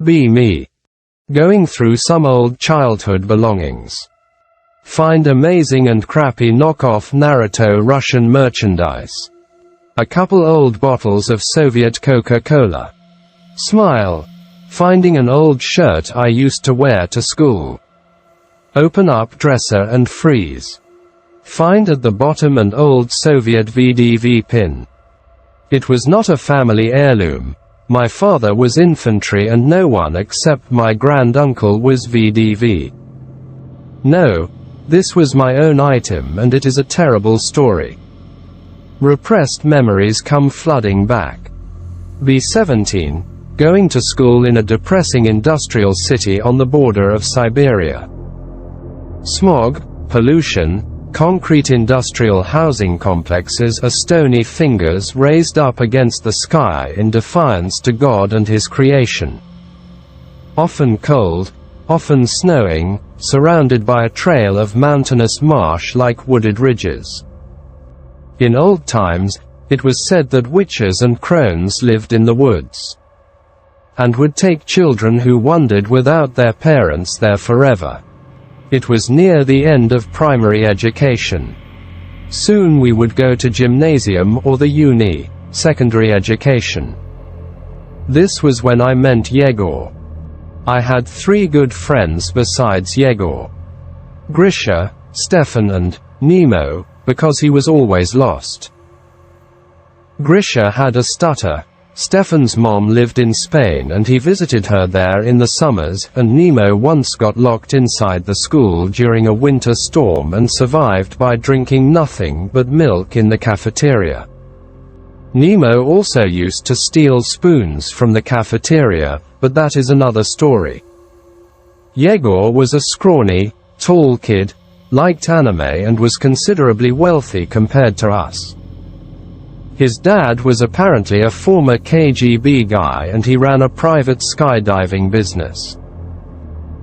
Be me. Going through some old childhood belongings. Find amazing and crappy knockoff Naruto Russian merchandise. A couple old bottles of Soviet Coca-Cola. Smile. Finding an old shirt I used to wear to school. Open up dresser and freeze. Find at the bottom an old Soviet VDV pin. It was not a family heirloom. My father was infantry and no one except my granduncle was VDV. No, this was my own item and it is a terrible story. Repressed memories come flooding back. Be 17, going to school in a depressing industrial city on the border of Siberia. Smog, pollution, concrete industrial housing complexes are stony fingers raised up against the sky in defiance to God and His creation. Often cold, often snowing, surrounded by a trail of mountainous marsh like wooded ridges. In old times, it was said that witches and crones lived in the woods, and would take children who wandered without their parents there forever. It was near the end of primary education. Soon we would go to gymnasium or the uni, secondary education. This was when I met Yegor. I had 3 good friends besides Yegor. Grisha, Stefan and Nemo, because he was always lost. Grisha had a stutter. Stefan's mom lived in Spain and he visited her there in the summers, and Nemo once got locked inside the school during a winter storm and survived by drinking nothing but milk in the cafeteria. Nemo also used to steal spoons from the cafeteria, but that is another story. Yegor was a scrawny, tall kid, liked anime and was considerably wealthy compared to us. His dad was apparently a former KGB guy and he ran a private skydiving business.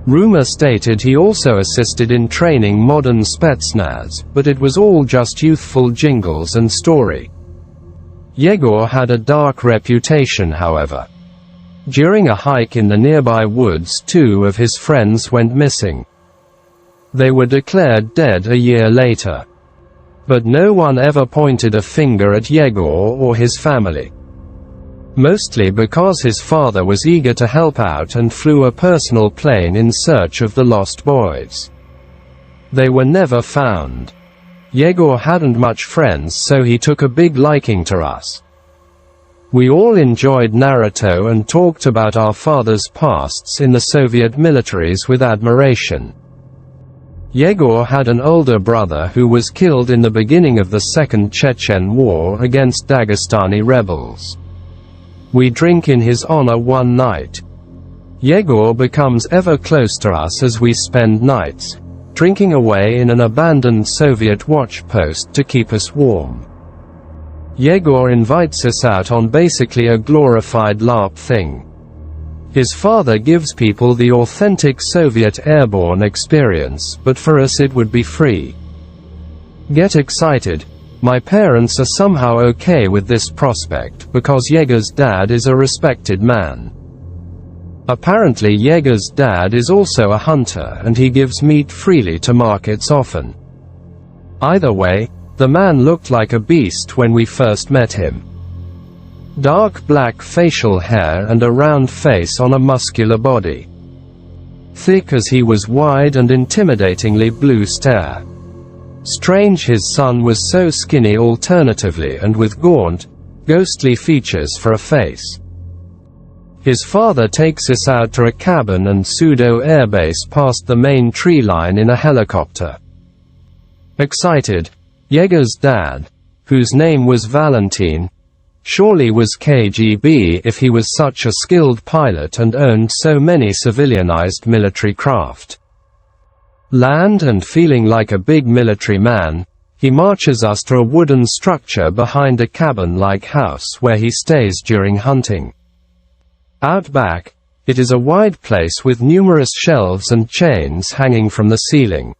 Rumor stated he also assisted in training modern Spetsnaz, but it was all just youthful jingles and story. Yegor had a dark reputation, however. During a hike in the nearby woods, 2 of his friends went missing. They were declared dead a year later. But no one ever pointed a finger at Yegor or his family. Mostly because his father was eager to help out and flew a personal plane in search of the lost boys. They were never found. Yegor hadn't much friends, so he took a big liking to us. We all enjoyed Naruto and talked about our father's pasts in the Soviet militaries with admiration. Yegor had an older brother who was killed in the beginning of the Second Chechen War against Dagestani rebels. We drink in his honor one night. Yegor becomes ever close to us as we spend nights, drinking away in an abandoned Soviet watch post to keep us warm. Yegor invites us out on basically a glorified LARP thing. His father gives people the authentic Soviet airborne experience, but for us it would be free. Get excited. My parents are somehow okay with this prospect, because Yegor's dad is a respected man. Apparently Yegor's dad is also a hunter and he gives meat freely to markets often. Either way, the man looked like a beast when we first met him. Dark black facial hair and a round face on a muscular body. Thick as he was, wide and intimidatingly blue stare. Strange his son was so skinny alternatively and with gaunt, ghostly features for a face. His father takes us out to a cabin and pseudo airbase past the main tree line in a helicopter. Excited, Yegor's dad, whose name was Valentin, surely was KGB if he was such a skilled pilot and owned so many civilianized military craft. Land and feeling like a big military man, he marches us to a wooden structure behind a cabin-like house where he stays during hunting. Out back, it is a wide place with numerous shelves and chains hanging from the ceiling.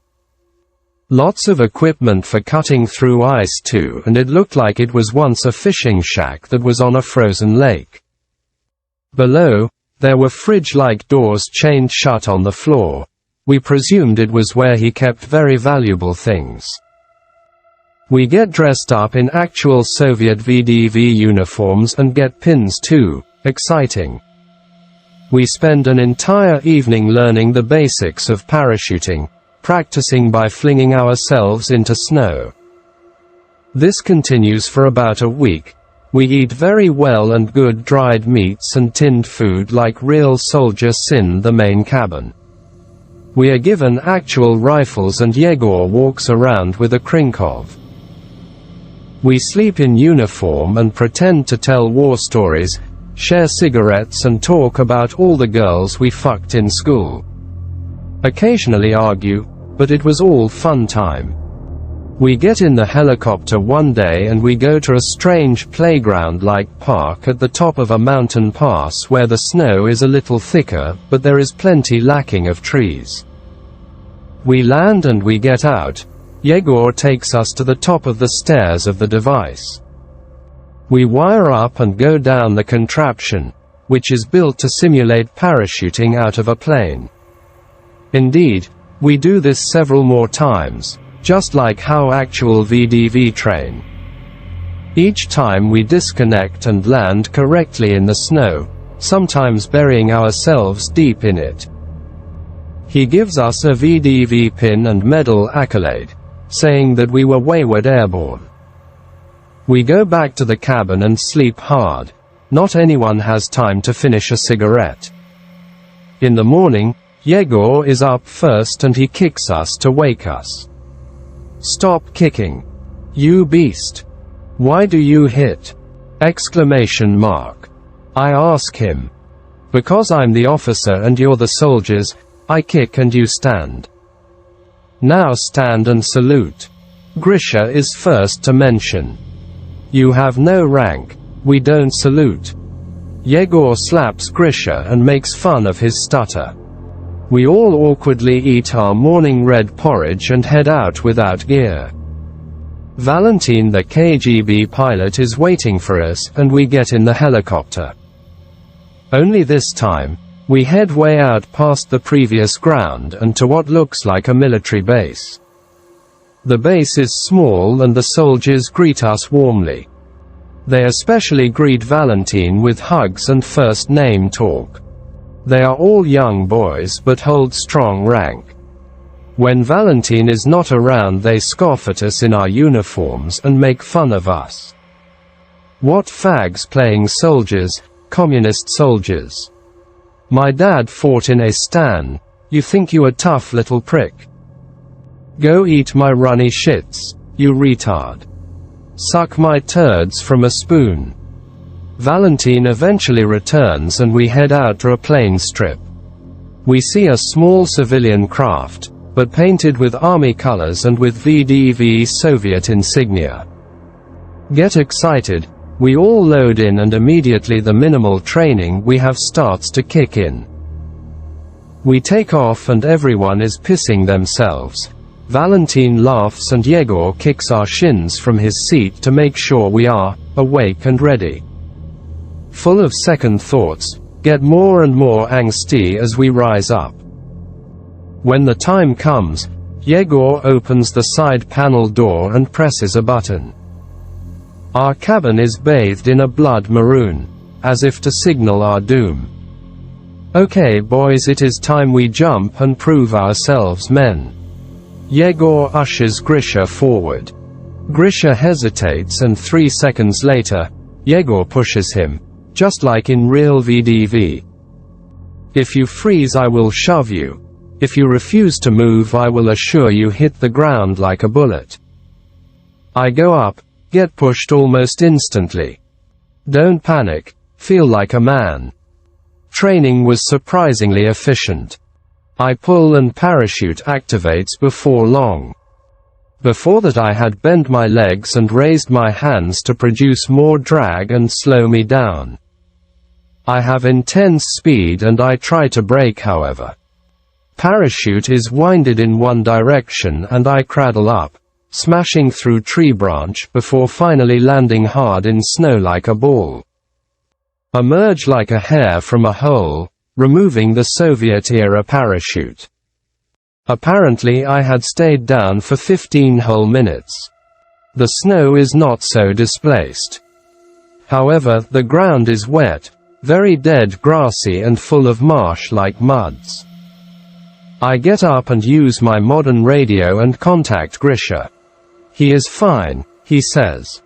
Lots of equipment for cutting through ice too, and it looked like it was once a fishing shack that was on a frozen lake. Below, There were fridge-like doors chained shut on the floor. We presumed it was where he kept very valuable things. We get dressed up in actual Soviet VDV uniforms and get pins too. Exciting. We spend an entire evening learning the basics of parachuting, practicing by flinging ourselves into snow. This continues for about a week. We eat very well and good dried meats and tinned food like real soldiers in the main cabin. We are given actual rifles and Yegor walks around with a Krinkov. We sleep in uniform and pretend to tell war stories, share cigarettes and talk about all the girls we fucked in school. Occasionally argue, but it was all fun time. We get in the helicopter one day and we go to a strange playground-like park at the top of a mountain pass where the snow is a little thicker, but there is plenty lacking of trees. We land and we get out. Yegor takes us to the top of the stairs of the device. We wire up and go down the contraption, which is built to simulate parachuting out of a plane. Indeed, we do this several more times, just like how actual VDV train. Each time we disconnect and land correctly in the snow, sometimes burying ourselves deep in it. He gives us a VDV pin and medal accolade, saying that we were wayward airborne. We go back to the cabin and sleep hard. Not anyone has time to finish a cigarette. In the morning, Yegor is up first and he kicks us to wake us. Stop kicking. You beast. Why do you hit? Exclamation mark. I ask him. Because I'm the officer and you're the soldiers, I kick and you stand. Now stand and salute. Grisha is first to mention. You have no rank. We don't salute. Yegor slaps Grisha and makes fun of his stutter. We all awkwardly eat our morning red porridge and head out without gear. Valentin the KGB pilot is waiting for us and we get in the helicopter. Only this time, we head way out past the previous ground and to what looks like a military base. The base is small and the soldiers greet us warmly. They especially greet Valentin with hugs and first name talk. They are all young boys but hold strong rank. When Valentin is not around they scoff at us in our uniforms and make fun of us. What fags playing soldiers, communist soldiers. My dad fought in a stan. You think you a tough little prick? Go eat my runny shits, you retard. Suck my turds from a spoon. Valentin eventually returns and we head out to a plane strip. We see a small civilian craft, but painted with army colors and with VDV Soviet insignia. Get excited, we all load in and immediately the minimal training we have starts to kick in. We take off and everyone is pissing themselves. Valentin laughs and Yegor kicks our shins from his seat to make sure we are awake and ready. Full of second thoughts, get more and more angsty as we rise up. When the time comes, Yegor opens the side panel door and presses a button. Our cabin is bathed in a blood maroon, as if to signal our doom. Okay boys, it is time we jump and prove ourselves men. Yegor ushers Grisha forward. Grisha hesitates and 3 seconds later, Yegor pushes him. Just like in real VDV. If you freeze I will shove you. If you refuse to move I will assure you hit the ground like a bullet. I go up, get pushed almost instantly. Don't panic, feel like a man. Training was surprisingly efficient. I pull and parachute activates before long. Before that I had bent my legs and raised my hands to produce more drag and slow me down. I have intense speed and I try to brake however. Parachute is winded in one direction and I cradle up, smashing through tree branch before finally landing hard in snow like a ball. Emerge like a hare from a hole, removing the Soviet-era parachute. Apparently I had stayed down for 15 whole minutes. The snow is not so displaced. However, the ground is wet, very dead, grassy and full of marsh-like muds. I get up and use my modern radio and contact Grisha. He is fine, he says.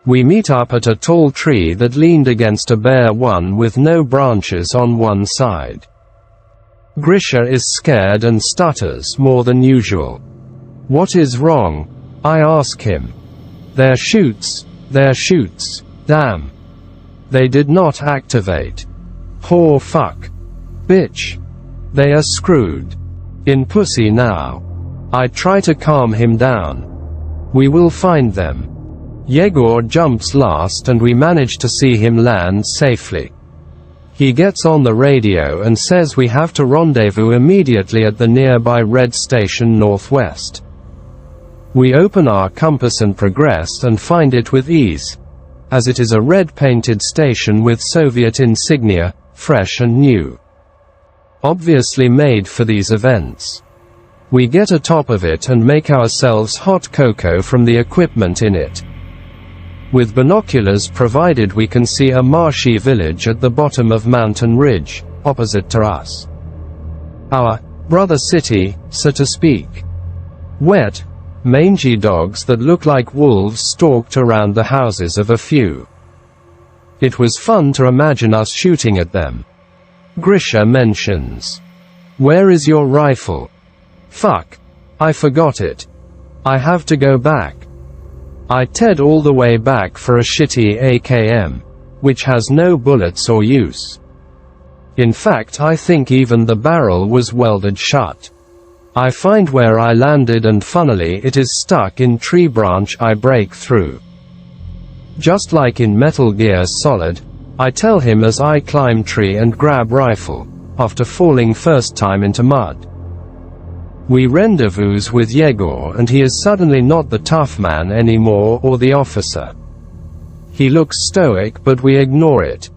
We meet up at a tall tree that leaned against a bare one with no branches on one side. Grisha is scared and stutters more than usual. What is wrong? I ask him. Their chutes, damn. They did not activate. Poor fuck. Bitch. They are screwed. In pussy now. I try to calm him down. We will find them. Yegor jumps last and we manage to see him land safely. He gets on the radio and says we have to rendezvous immediately at the nearby Red Station Northwest. We open our compass and progress and find it with ease, as it is a red-painted station with Soviet insignia, fresh and new. Obviously made for these events. We get atop of it and make ourselves hot cocoa from the equipment in it. With binoculars provided we can see a marshy village at the bottom of mountain ridge, opposite to us. Our brother city, so to speak. Wet, mangy dogs that look like wolves stalked around the houses of a few. It was fun to imagine us shooting at them. Grisha mentions. Where is your rifle? Fuck. I forgot it. I have to go back. I TED all the way back for a shitty AKM, which has no bullets or use. In fact, I think even the barrel was welded shut. I find where I landed and funnily it is stuck in tree branch I break through. Just like in Metal Gear Solid, I tell him as I climb tree and grab rifle, after falling first time into mud. We rendezvous with Yegor and he is suddenly not the tough man anymore or the officer. He looks stoic but we ignore it.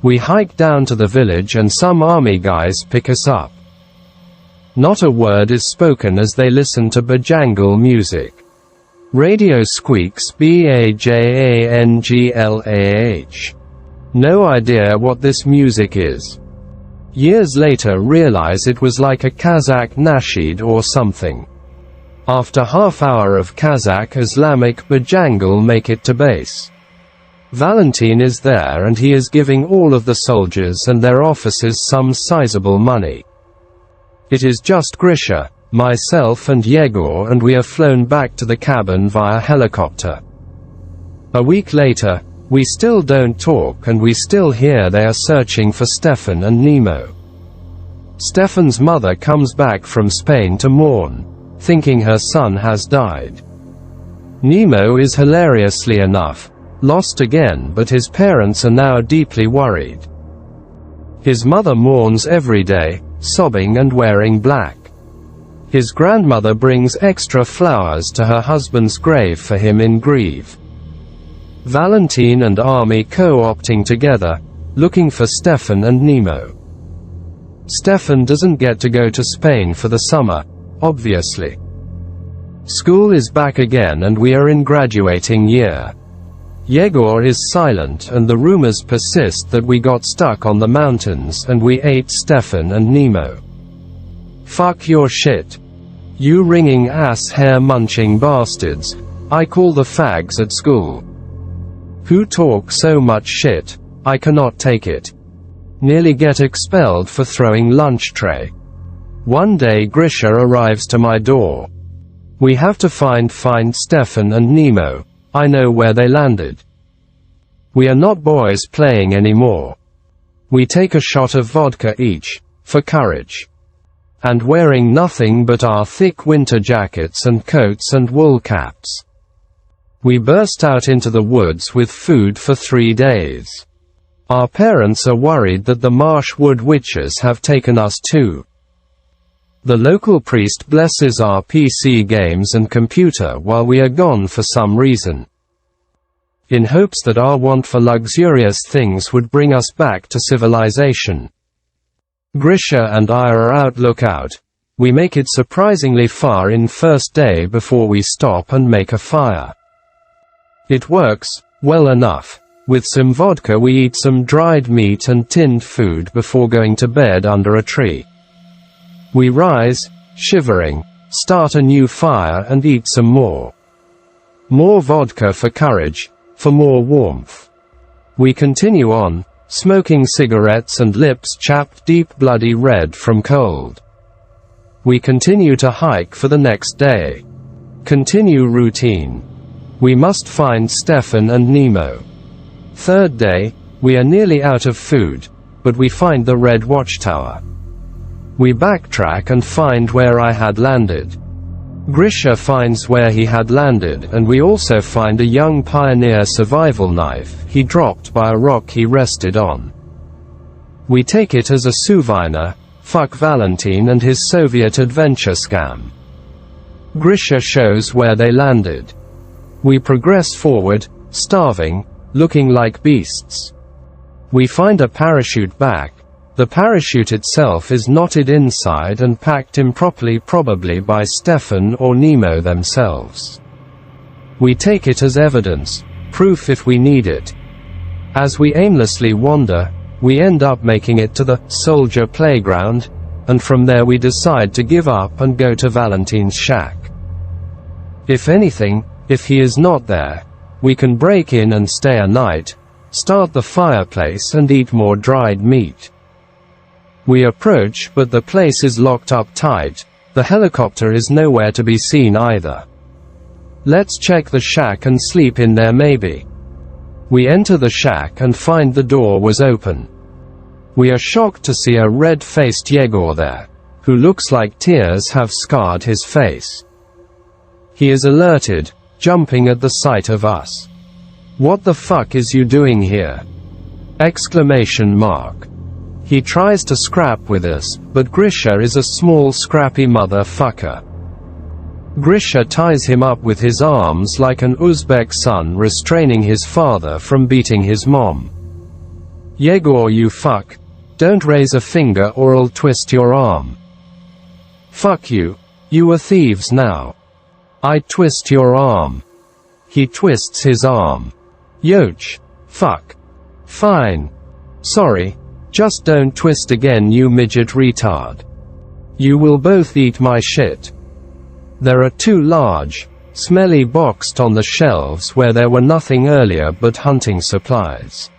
We hike down to the village and some army guys pick us up. Not a word is spoken as they listen to bajangle music. Radio squeaks BAJANGLAH. No idea what this music is. Years later realize it was like a Kazakh nasheed or something. After half hour of Kazakh Islamic bajangle make it to base. Valentin is there and he is giving all of the soldiers and their officers some sizable money. It is just Grisha, myself and Yegor and we are flown back to the cabin via helicopter. A week later, we still don't talk and we still hear they are searching for Stefan and Nemo. Stefan's mother comes back from Spain to mourn, thinking her son has died. Nemo is hilariously enough, lost again but his parents are now deeply worried. His mother mourns every day, sobbing and wearing black. His grandmother brings extra flowers to her husband's grave for him in grief. Valentin and Army co-opting together, looking for Stefan and Nemo. Stefan doesn't get to go to Spain for the summer, obviously. School is back again and we are in graduating year. Yegor is silent and the rumors persist that we got stuck on the mountains and we ate Stefan and Nemo. Fuck your shit. You ringing ass hair munching bastards, I call the fags at school. Who talk so much shit, I cannot take it. Nearly get expelled for throwing lunch tray. One day Grisha arrives to my door. We have to find Stefan and Nemo, I know where they landed. We are not boys playing anymore. We take a shot of vodka each, for courage. And wearing nothing but our thick winter jackets and coats and wool caps. We burst out into the woods with food for 3 days. Our parents are worried that the marsh wood witches have taken us too. The local priest blesses our PC games and computer while we are gone for some reason. In hopes that our want for luxurious things would bring us back to civilization. Grisha and I are out lookout. We make it surprisingly far in first day before we stop and make a fire. It works well enough. With some vodka we eat some dried meat and tinned food before going to bed under a tree. We rise, shivering, start a new fire and eat some more. More vodka for courage, for more warmth. We continue on, smoking cigarettes and lips chapped deep bloody red from cold. We continue to hike for the next day. Continue routine. We must find Stefan and Nemo. Third day, we are nearly out of food, but we find the red watchtower. We backtrack and find where I had landed. Grisha finds where he had landed, and we also find a young pioneer survival knife he dropped by a rock he rested on. We take it as a souvenir. Fuck Valentine and his Soviet adventure scam. Grisha shows where they landed. We progress forward, starving, looking like beasts. We find a parachute back. The parachute itself is knotted inside and packed improperly, probably by Stefan or Nemo themselves. We take it as evidence, proof if we need it. As we aimlessly wander, we end up making it to the soldier playground, and from there we decide to give up and go to Valentine's shack. If anything, if he is not there, we can break in and stay a night, start the fireplace and eat more dried meat. We approach, but the place is locked up tight. The helicopter is nowhere to be seen either. Let's check the shack and sleep in there maybe. We enter the shack and find the door was open. We are shocked to see a red-faced Yegor there, who looks like tears have scarred his face. He is alerted, jumping at the sight of us. "What the fuck is you doing here?" Exclamation mark. He tries to scrap with us, but Grisha is a small scrappy motherfucker. Grisha ties him up with his arms like an Uzbek son restraining his father from beating his mom. "Yegor, you fuck. Don't raise a finger or I'll twist your arm." "Fuck you. You are thieves now. I twist your arm." He twists his arm. "Yoch. Fuck. Fine. Sorry. Just don't twist again, you midget retard. You will both eat my shit." There are two large, smelly boxes on the shelves where there were nothing earlier but hunting supplies.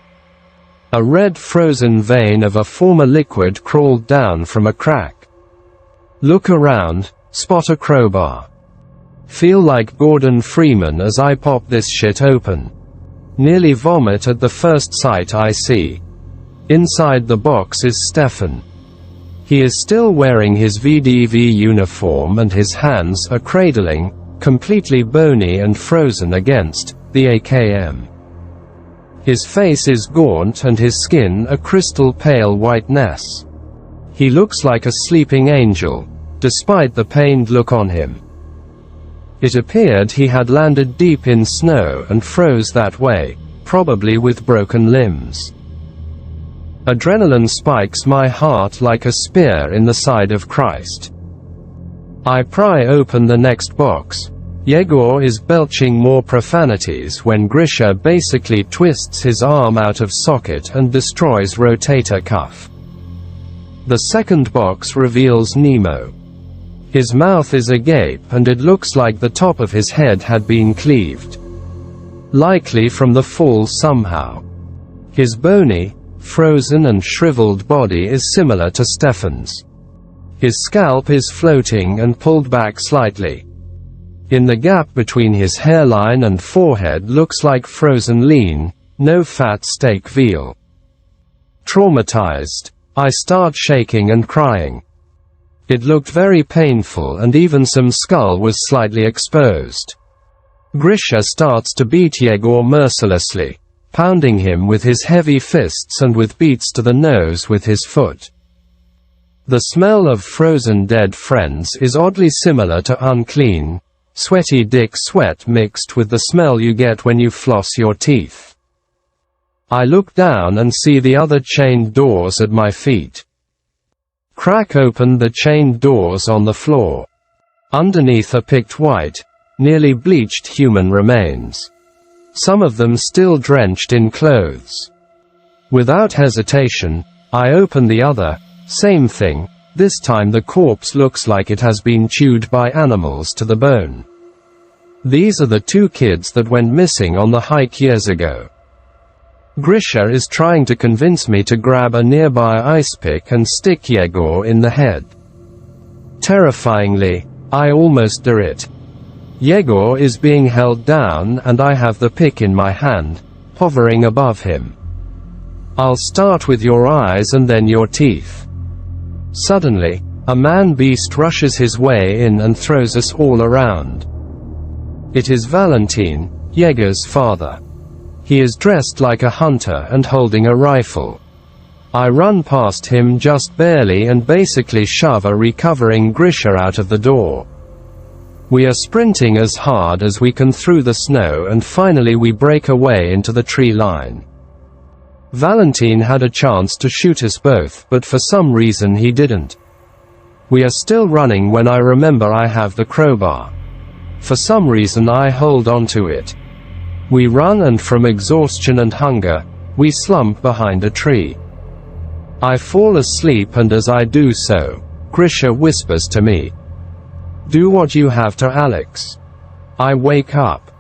A red frozen vein of a former liquid crawled down from a crack. Look around, spot a crowbar. Feel like Gordon Freeman as I pop this shit open. Nearly vomit at the first sight I see. Inside the box is Stefan. He is still wearing his VDV uniform and his hands are cradling, completely bony and frozen against the AKM. His face is gaunt and his skin a crystal pale whiteness. He looks like a sleeping angel, despite the pained look on him. It appeared he had landed deep in snow and froze that way, probably with broken limbs. Adrenaline spikes my heart like a spear in the side of Christ. I pry open the next box. Yegor is belching more profanities when Grisha basically twists his arm out of socket and destroys rotator cuff. The second box reveals Nemo. His mouth is agape and it looks like the top of his head had been cleaved. Likely from the fall somehow. His bony, frozen and shriveled body is similar to Stefan's. His scalp is floating and pulled back slightly. In the gap between his hairline and forehead looks like frozen lean, no fat steak veal. Traumatized, I start shaking and crying. It looked very painful and even some skull was slightly exposed. Grisha starts to beat Yegor mercilessly, pounding him with his heavy fists and with beats to the nose with his foot. The smell of frozen dead friends is oddly similar to unclean, sweaty dick sweat mixed with the smell you get when you floss your teeth. I look down and see the other chained doors at my feet. Crack open the chained doors on the floor. Underneath are picked white, nearly bleached human remains. Some of them still drenched in clothes. Without hesitation, I open the other, same thing. This time the corpse looks like it has been chewed by animals to the bone. These are the two kids that went missing on the hike years ago. Grisha is trying to convince me to grab a nearby ice pick and stick Yegor in the head. Terrifyingly, I almost do it. Yegor is being held down and I have the pick in my hand, hovering above him. I'll start with your eyes and then your teeth. Suddenly, a man-beast rushes his way in and throws us all around. It is Valentin, Yegor's father. He is dressed like a hunter and holding a rifle. I run past him just barely and basically shove a recovering Grisha out of the door. We are sprinting as hard as we can through the snow and finally we break away into the tree line. Valentin had a chance to shoot us both, but for some reason he didn't. We are still running when I remember I have the crowbar. For some reason I hold on to it. We run and from exhaustion and hunger, we slump behind a tree. I fall asleep and as I do so, Grisha whispers to me, "Do what you have to Alex." I wake up.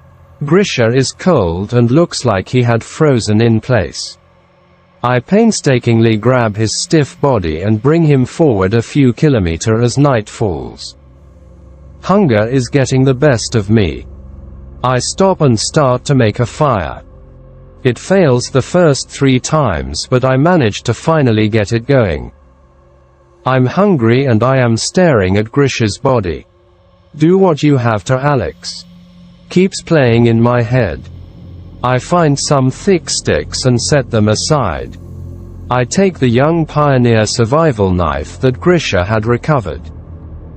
Grisha is cold and looks like he had frozen in place. I painstakingly grab his stiff body and bring him forward a few kilometers as night falls. Hunger is getting the best of me. I stop and start to make a fire. It fails the first 3 times, but I manage to finally get it going. I'm hungry and I am staring at Grisha's body. "Do what you have to Alex" keeps playing in my head. I find some thick sticks and set them aside. I take the young pioneer survival knife that Grisha had recovered.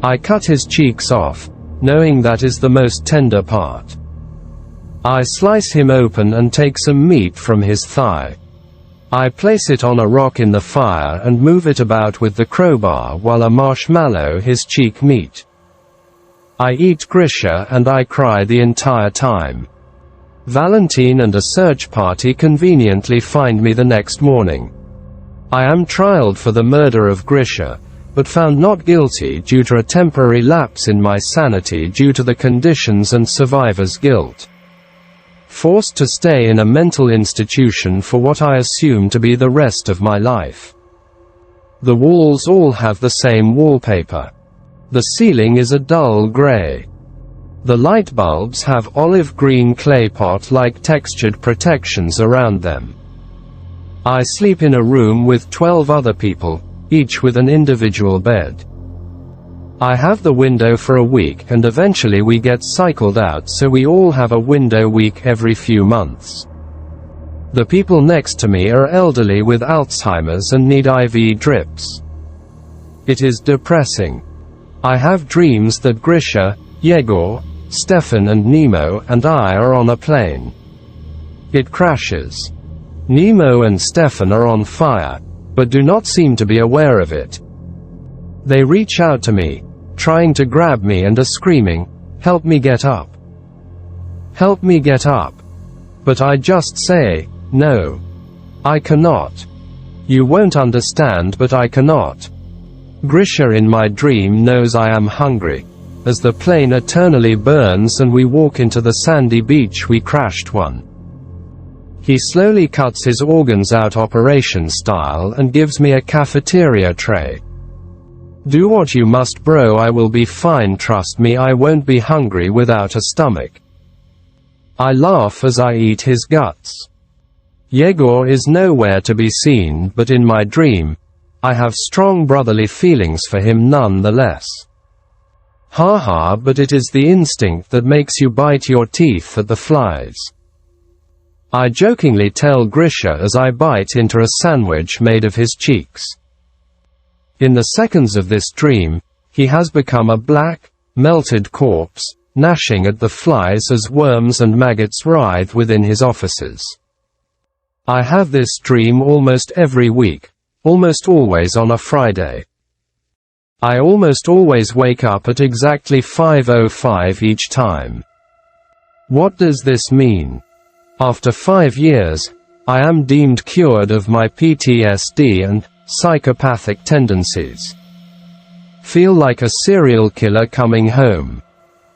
I cut his cheeks off, knowing that is the most tender part. I slice him open and take some meat from his thigh. I place it on a rock in the fire and move it about with the crowbar while a marshmallow his cheek meat. I eat Grisha and I cry the entire time. Valentin and a search party conveniently find me the next morning. I am trialed for the murder of Grisha, but found not guilty due to a temporary lapse in my sanity due to the conditions and survivor's guilt. Forced to stay in a mental institution for what I assume to be the rest of my life. The walls all have the same wallpaper. The ceiling is a dull gray. The light bulbs have olive green clay pot-like textured protections around them. I sleep in a room with 12 other people, each with an individual bed. I have the window for a week and eventually we get cycled out, so we all have a window week every few months. The people next to me are elderly with Alzheimer's and need IV drips. It is depressing. I have dreams that Grisha, Yegor, Stefan and Nemo and I are on a plane. It crashes. Nemo and Stefan are on fire, but do not seem to be aware of it. They reach out to me, trying to grab me and are screaming, "Help me get up. Help me get up." But I just say, "No. I cannot. You won't understand, but I cannot." Grisha in my dream knows I am hungry, as the plane eternally burns and we walk into the sandy beach we crashed on. He slowly cuts his organs out operation style and gives me a cafeteria tray. "Do what you must, bro, I will be fine, trust me, I won't be hungry without a stomach." I laugh as I eat his guts. Yegor is nowhere to be seen, but in my dream, I have strong brotherly feelings for him nonetheless. Haha, but it is the instinct that makes you bite your teeth at the flies. I jokingly tell Grisha as I bite into a sandwich made of his cheeks. In the seconds of this dream, he has become a black, melted corpse, gnashing at the flies as worms and maggots writhe within his offices. I have this dream almost every week, almost always on a Friday. I almost always wake up at exactly 5:05 each time. What does this mean? After 5 years, I am deemed cured of my PTSD and psychopathic tendencies. Feel like a serial killer coming home.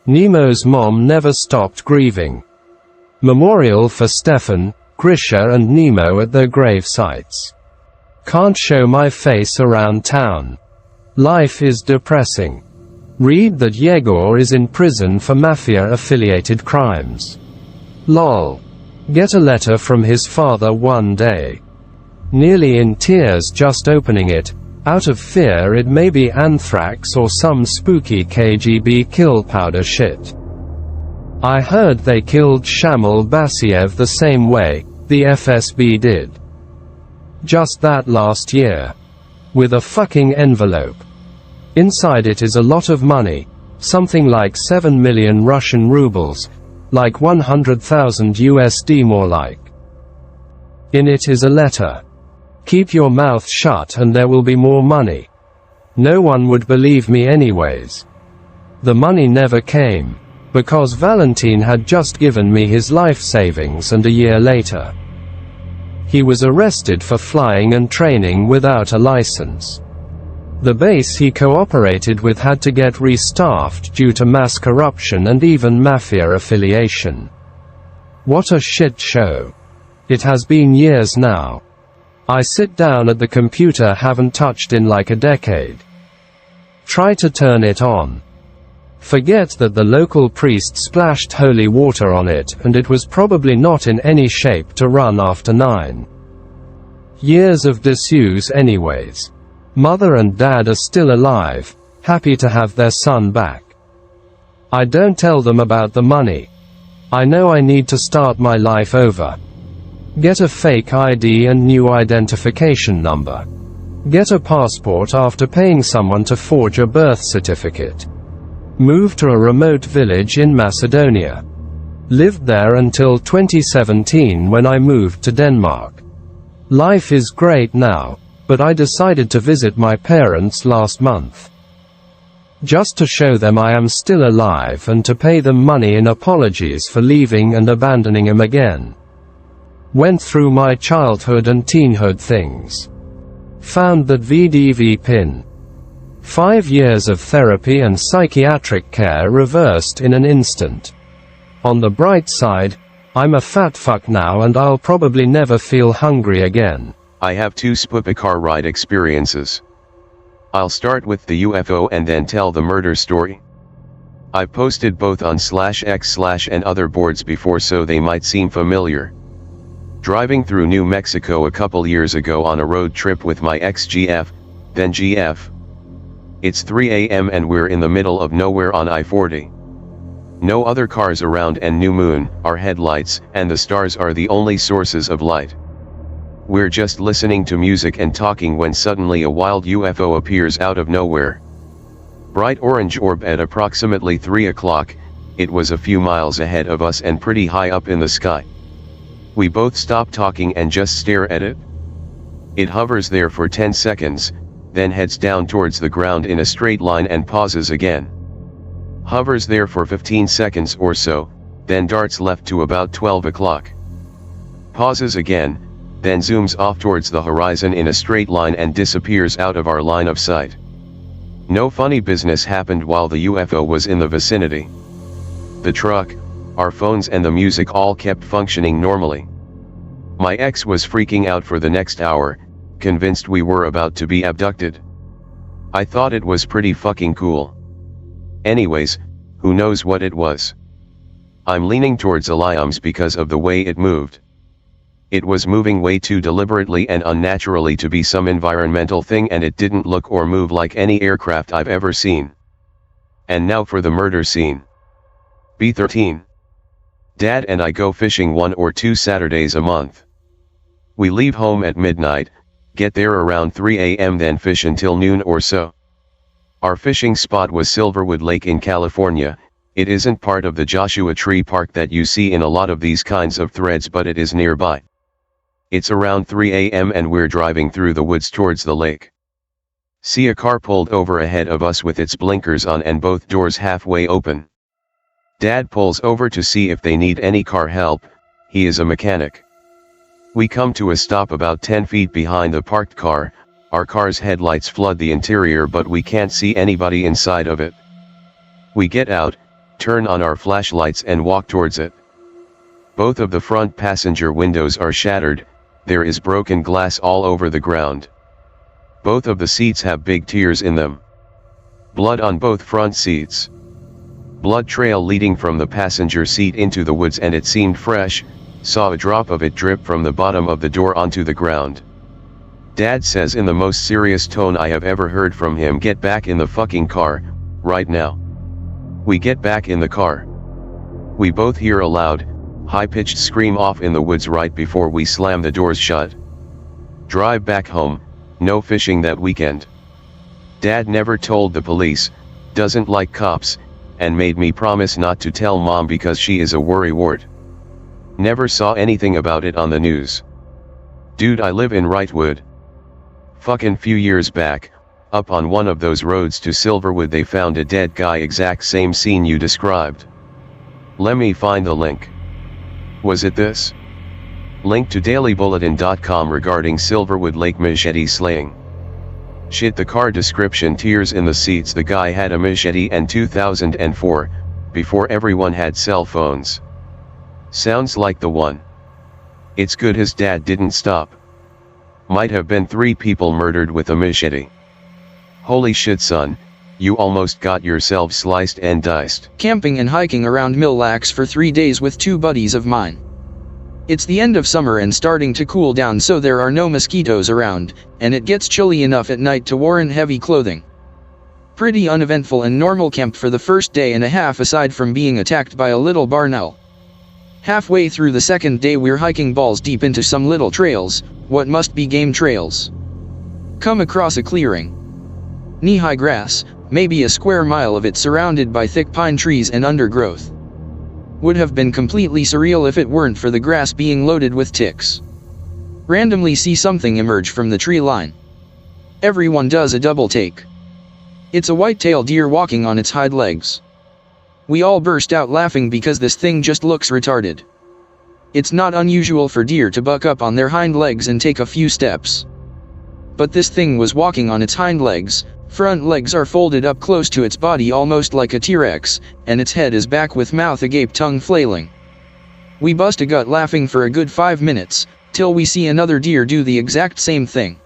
Nemo's mom never stopped grieving. Memorial for Stefan, Grisha and Nemo at their grave sites. Can't show my face around town. Life is depressing. Read that Yegor is in prison for mafia-affiliated crimes. Lol. Get a letter from his father one day. Nearly in tears just opening it, out of fear it may be anthrax or some spooky KGB kill powder shit. I heard they killed Shamil Basiev the same way the FSB did. Just that last year. With a fucking envelope. Inside it is a lot of money, something like 7 million Russian rubles, like 100,000 USD more like. In it is a letter. Keep your mouth shut and there will be more money. No one would believe me anyways. The money never came, because Valentin had just given me his life savings and a year later, he was arrested for flying and training without a license. The base he cooperated with had to get restaffed due to mass corruption and even mafia affiliation. What a shit show. It has been years now. I sit down at the computer, haven't touched in like a decade. Try to turn it on. Forget that the local priest splashed holy water on it, and it was probably not in any shape to run after 9 years of disuse anyways. Mother and dad are still alive, happy to have their son back. I don't tell them about the money. I know I need to start my life over. Get a fake ID and new identification number. Get a passport after paying someone to forge a birth certificate. Move to a remote village in Macedonia. Lived there until 2017 when I moved to Denmark. Life is great now, but I decided to visit my parents last month. Just to show them I am still alive and to pay them money in apologies for leaving and abandoning them again. Went through my childhood and teenhood things. Found that VDV Pin. 5 years of therapy and psychiatric care reversed in an instant. On the bright side, I'm a fat fuck now and I'll probably never feel hungry again. I have 2 Spooky Car ride experiences. I'll start with the UFO and then tell the murder story. I posted both on /x/ and other boards before so they might seem familiar. Driving through New Mexico a couple years ago on a road trip with my ex-GF, then GF. It's 3 a.m. and we're in the middle of nowhere on I-40. No other cars around and new moon, our headlights, and the stars are the only sources of light. We're just listening to music and talking when suddenly a wild UFO appears out of nowhere. Bright orange orb at approximately 3 o'clock, it was a few miles ahead of us and pretty high up in the sky. We both stop talking and just stare at it. It hovers there for 10 seconds, then heads down towards the ground in a straight line and pauses again. Hovers there for 15 seconds or so, then darts left to about 12 o'clock. Pauses again, then zooms off towards the horizon in a straight line and disappears out of our line of sight. No funny business happened while the UFO was in the vicinity. The truck, our phones and the music all kept functioning normally. My ex was freaking out for the next hour, convinced we were about to be abducted. I thought it was pretty fucking cool. Anyways, who knows what it was? I'm leaning towards aliens because of the way it moved. It was moving way too deliberately and unnaturally to be some environmental thing, and it didn't look or move like any aircraft I've ever seen. And now for the murder scene. B13. Dad and I go fishing 1 or 2 Saturdays a month. We leave home at midnight, get there around 3 a.m. then fish until noon or so. Our fishing spot was Silverwood Lake in California. It isn't part of the Joshua Tree Park that you see in a lot of these kinds of threads, but it is nearby. It's around 3 a.m. and we're driving through the woods towards the lake. See a car pulled over ahead of us with its blinkers on and both doors halfway open. Dad pulls over to see if they need any car help, he is a mechanic. We come to a stop about 10 feet behind the parked car, our car's headlights flood the interior but we can't see anybody inside of it. We get out, turn on our flashlights and walk towards it. Both of the front passenger windows are shattered, there is broken glass all over the ground. Both of the seats have big tears in them. Blood on both front seats. Blood trail leading from the passenger seat into the woods and it seemed fresh, saw a drop of it drip from the bottom of the door onto the ground. Dad says in the most serious tone I have ever heard from him, "Get back in the fucking car, right now." We get back in the car. We both hear a loud, high-pitched scream off in the woods right before we slam the doors shut. Drive back home, no fishing that weekend. Dad never told the police, doesn't like cops, and made me promise not to tell Mom because she is a worrywart. Never saw anything about it on the news. Dude, I live in Wrightwood. Fucking few years back, up on one of those roads to Silverwood they found a dead guy, exact same scene you described. Let me find the link. Was it this? Link to dailybulletin.com regarding Silverwood Lake machete slaying. Shit, the car description, tears in the seats, the guy had a machete and 2004, before everyone had cell phones. Sounds like the one. It's good his dad didn't stop. Might have been 3 people murdered with a machete. Holy shit son, you almost got yourself sliced and diced. Camping and hiking around Mille Lacs for 3 days with 2 buddies of mine. It's the end of summer and starting to cool down, so there are no mosquitoes around, and it gets chilly enough at night to warrant heavy clothing. Pretty uneventful and normal camp for the first day and a half, aside from being attacked by a little barn owl. Halfway through the second day we're hiking balls deep into some little trails, what must be game trails. Come across a clearing. Knee-high grass, maybe a square mile of it surrounded by thick pine trees and undergrowth. Would have been completely surreal if it weren't for the grass being loaded with ticks. Randomly see something emerge from the tree line. Everyone does a double take. It's a white-tailed deer walking on its hind legs. We all burst out laughing because this thing just looks retarded. It's not unusual for deer to buck up on their hind legs and take a few steps. But this thing was walking on its hind legs, front legs are folded up close to its body almost like a T-Rex, and its head is back with mouth agape, tongue flailing. We bust a gut laughing for a good 5 minutes, till we see another deer do the exact same thing.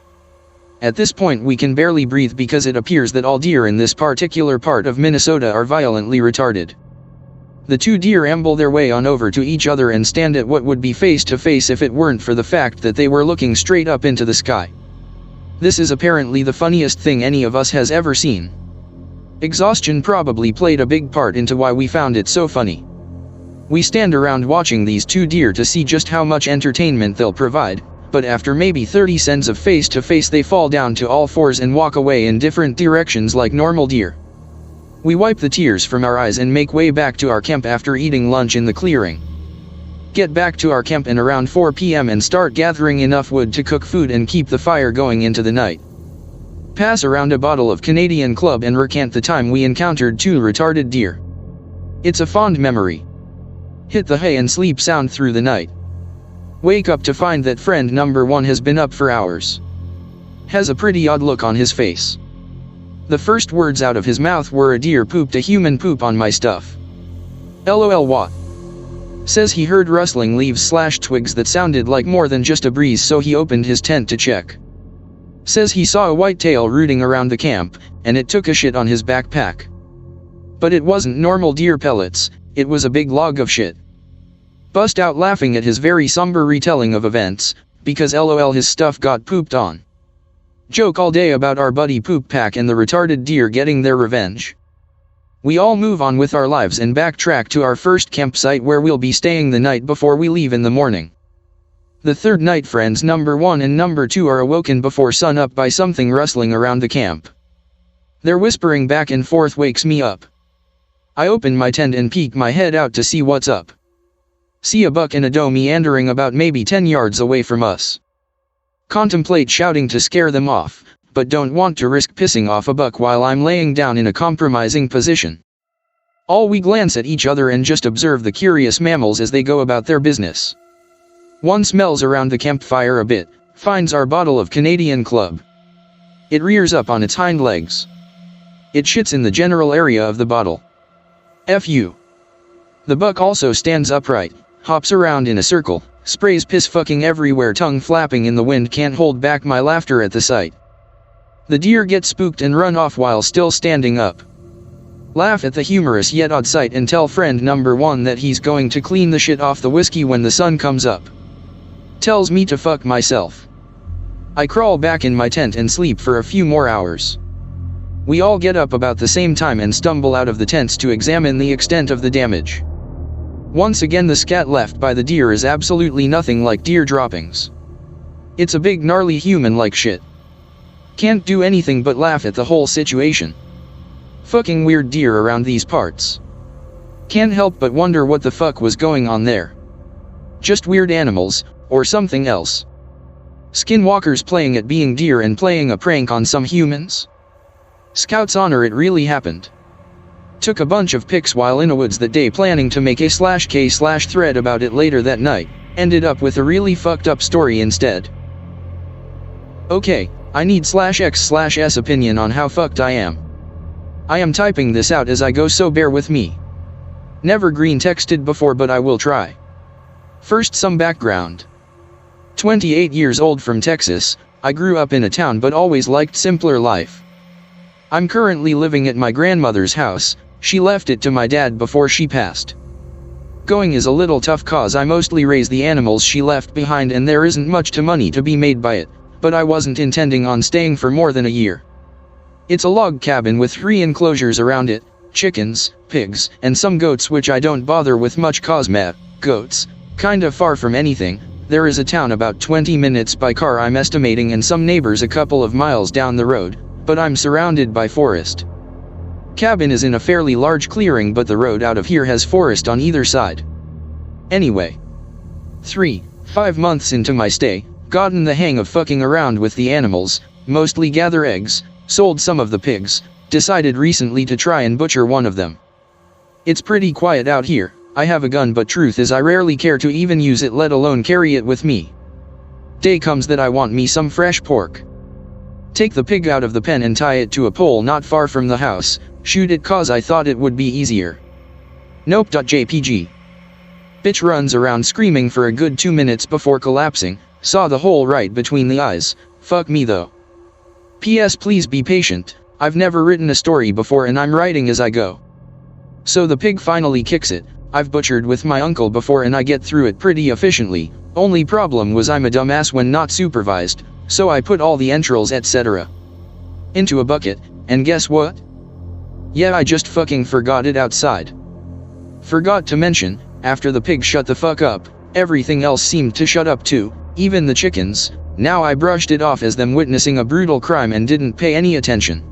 At this point we can barely breathe because it appears that all deer in this particular part of Minnesota are violently retarded. The 2 deer amble their way on over to each other and stand at what would be face to face if it weren't for the fact that they were looking straight up into the sky. This is apparently the funniest thing any of us has ever seen. Exhaustion probably played a big part into why we found it so funny. We stand around watching these 2 deer to see just how much entertainment they'll provide, but after maybe 30 seconds of face to face they fall down to all fours and walk away in different directions like normal deer. We wipe the tears from our eyes and make way back to our camp after eating lunch in the clearing. Get back to our camp in around 4 p.m. and start gathering enough wood to cook food and keep the fire going into the night. Pass around a bottle of Canadian Club and recant the time we encountered 2 retarded deer. It's a fond memory. Hit the hay and sleep sound through the night. Wake up to find that friend number 1 has been up for hours. Has a pretty odd look on his face. The first words out of his mouth were, "A deer pooped a human poop on my stuff." LOL what? Says he heard rustling leaves/twigs that sounded like more than just a breeze, so he opened his tent to check. Says he saw a whitetail rooting around the camp, and it took a shit on his backpack. But it wasn't normal deer pellets, it was a big log of shit. Bust out laughing at his very somber retelling of events, because LOL his stuff got pooped on. Joke all day about our buddy Poop Pack and the retarded deer getting their revenge. We all move on with our lives and backtrack to our first campsite where we'll be staying the night before we leave in the morning. The third night friends number 1 and number 2 are awoken before sun up by something rustling around the camp. Their whispering back and forth wakes me up. I open my tent and peek my head out to see what's up. See a buck and a doe meandering about maybe 10 yards away from us. Contemplate shouting to scare them off, but don't want to risk pissing off a buck while I'm laying down in a compromising position. All we glance at each other and just observe the curious mammals as they go about their business. One smells around the campfire a bit, finds our bottle of Canadian Club. It rears up on its hind legs. It shits in the general area of the bottle. F.U. The buck also stands upright, hops around in a circle, sprays piss fucking everywhere, tongue flapping in the wind. Can't hold back my laughter at the sight. The deer get spooked and run off while still standing up. Laugh at the humorous yet odd sight and tell friend number 1 that he's going to clean the shit off the whiskey when the sun comes up. Tells me to fuck myself. I crawl back in my tent and sleep for a few more hours. We all get up about the same time and stumble out of the tents to examine the extent of the damage. Once again, the scat left by the deer is absolutely nothing like deer droppings. It's a big gnarly human-like shit. Can't do anything but laugh at the whole situation. Fucking weird deer around these parts. Can't help but wonder what the fuck was going on there. Just weird animals, or something else. Skinwalkers playing at being deer and playing a prank on some humans? Scouts honor it really happened. Took a bunch of pics while Innawoods that day, planning to make a/k/thread about it later that night. Ended up with a really fucked up story instead. Okay, I need /x/s opinion on how fucked I am. I am typing this out as I go, so bear with me. Never green texted before, but I will try. First, some background. 28 years old, from Texas. I grew up in a town but always liked simpler life. I'm currently living at my grandmother's house. She left it to my dad before she passed. Going is a little tough cause I mostly raise the animals she left behind and there isn't much to money to be made by it, but I wasn't intending on staying for more than a year. It's a log cabin with 3 enclosures around it, chickens, pigs, and some goats, which I don't bother with much cause goats, kinda far from anything. There is a town about 20 minutes by car I'm estimating, and some neighbors a couple of miles down the road, but I'm surrounded by forest. Cabin is in a fairly large clearing, but the road out of here has forest on either side. Anyway. 5 months into my stay, gotten the hang of fucking around with the animals, mostly gather eggs, sold some of the pigs, decided recently to try and butcher one of them. It's pretty quiet out here. I have a gun, but truth is I rarely care to even use it, let alone carry it with me. Day comes that I want me some fresh pork. Take the pig out of the pen and tie it to a pole not far from the house, shoot it cause I thought it would be easier. Nope.jpg. Bitch runs around screaming for a good 2 minutes before collapsing, saw the hole right between the eyes, fuck me though. P.S. Please be patient, I've never written a story before and I'm writing as I go. So the pig finally kicks it. I've butchered with my uncle before and I get through it pretty efficiently, only problem was I'm a dumbass when not supervised, so I put all the entrails etc. into a bucket, and guess what? Yeah, I just fucking forgot it outside. Forgot to mention, after the pig shut the fuck up, everything else seemed to shut up too, even the chickens. Now I brushed it off as them witnessing a brutal crime and didn't pay any attention.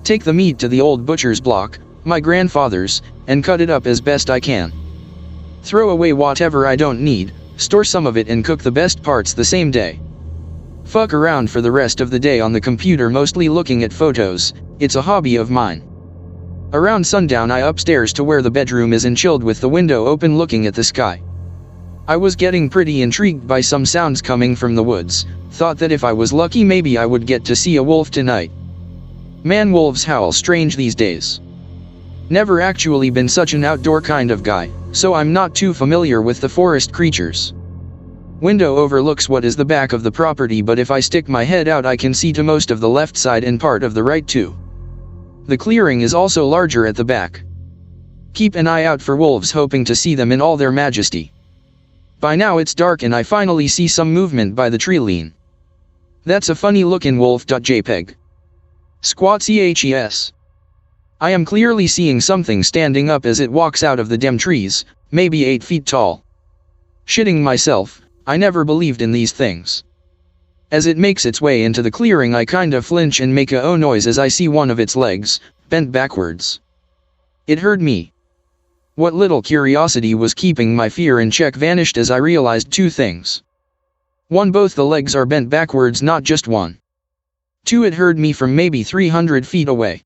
Take the meat to the old butcher's block, my grandfather's, and cut it up as best I can. Throw away whatever I don't need, store some of it and cook the best parts the same day. Fuck around for the rest of the day on the computer, mostly looking at photos. It's a hobby of mine. Around sundown I upstairs to where the bedroom is and chilled with the window open looking at the sky. I was getting pretty intrigued by some sounds coming from the woods, thought that if I was lucky maybe I would get to see a wolf tonight. Man, wolves howl strange these days. Never actually been such an outdoor kind of guy, so I'm not too familiar with the forest creatures. Window overlooks what is the back of the property, but if I stick my head out I can see to most of the left side and part of the right too. The clearing is also larger at the back. Keep an eye out for wolves, hoping to see them in all their majesty. By now it's dark and I finally see some movement by the tree line. That's a funny looking wolf.jpg. Squat CHES. I am clearly seeing something standing up as it walks out of the dim trees, maybe 8 feet tall. Shitting myself, I never believed in these things. As it makes its way into the clearing I kinda flinch and make a oh noise as I see one of its legs, bent backwards. It heard me. What little curiosity was keeping my fear in check vanished as I realized 2 things. 1, both the legs are bent backwards, not just one. 2. It heard me from maybe 300 feet away.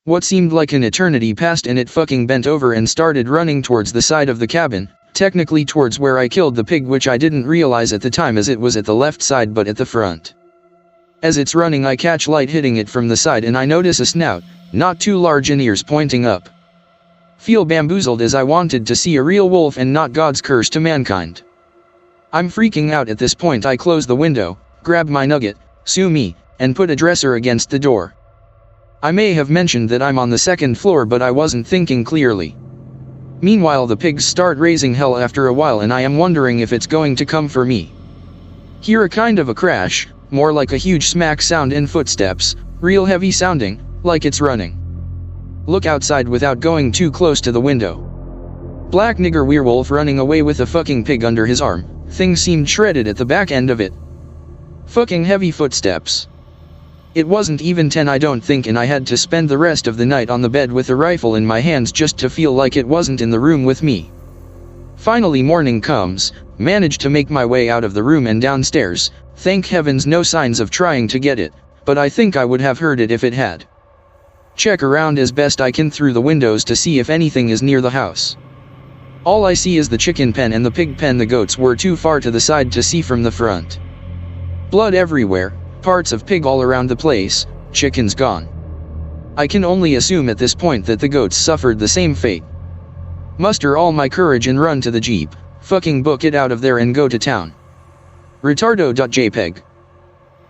What seemed like an eternity passed and it fucking bent over and started running towards the side of the cabin, technically towards where I killed the pig, which I didn't realize at the time as it was at the left side but at the front. As it's running I catch light hitting it from the side and I notice a snout, not too large, and ears pointing up. Feel bamboozled as I wanted to see a real wolf and not God's curse to mankind. I'm freaking out at this point. I close the window, grab my nugget, sue me, and put a dresser against the door. I may have mentioned that I'm on the second floor but I wasn't thinking clearly. Meanwhile the pigs start raising hell after a while and I am wondering if it's going to come for me. Hear a kind of a crash, more like a huge smack sound and footsteps, real heavy sounding, like it's running. Look outside without going too close to the window. Black nigger werewolf running away with a fucking pig under his arm. Thing seemed shredded at the back end of it. Fucking heavy footsteps. It wasn't even 10 I don't think, and I had to spend the rest of the night on the bed with a rifle in my hands just to feel like it wasn't in the room with me. Finally morning comes, managed to make my way out of the room and downstairs, thank heavens no signs of trying to get it, but I think I would have heard it if it had. Check around as best I can through the windows to see if anything is near the house. All I see is the chicken pen and the pig pen. The goats were too far to the side to see from the front. Blood everywhere, parts of pig all around the place, chickens gone. I can only assume at this point that the goats suffered the same fate. Muster all my courage and run to the Jeep, fucking book it out of there and go to town. Retardo.jpg.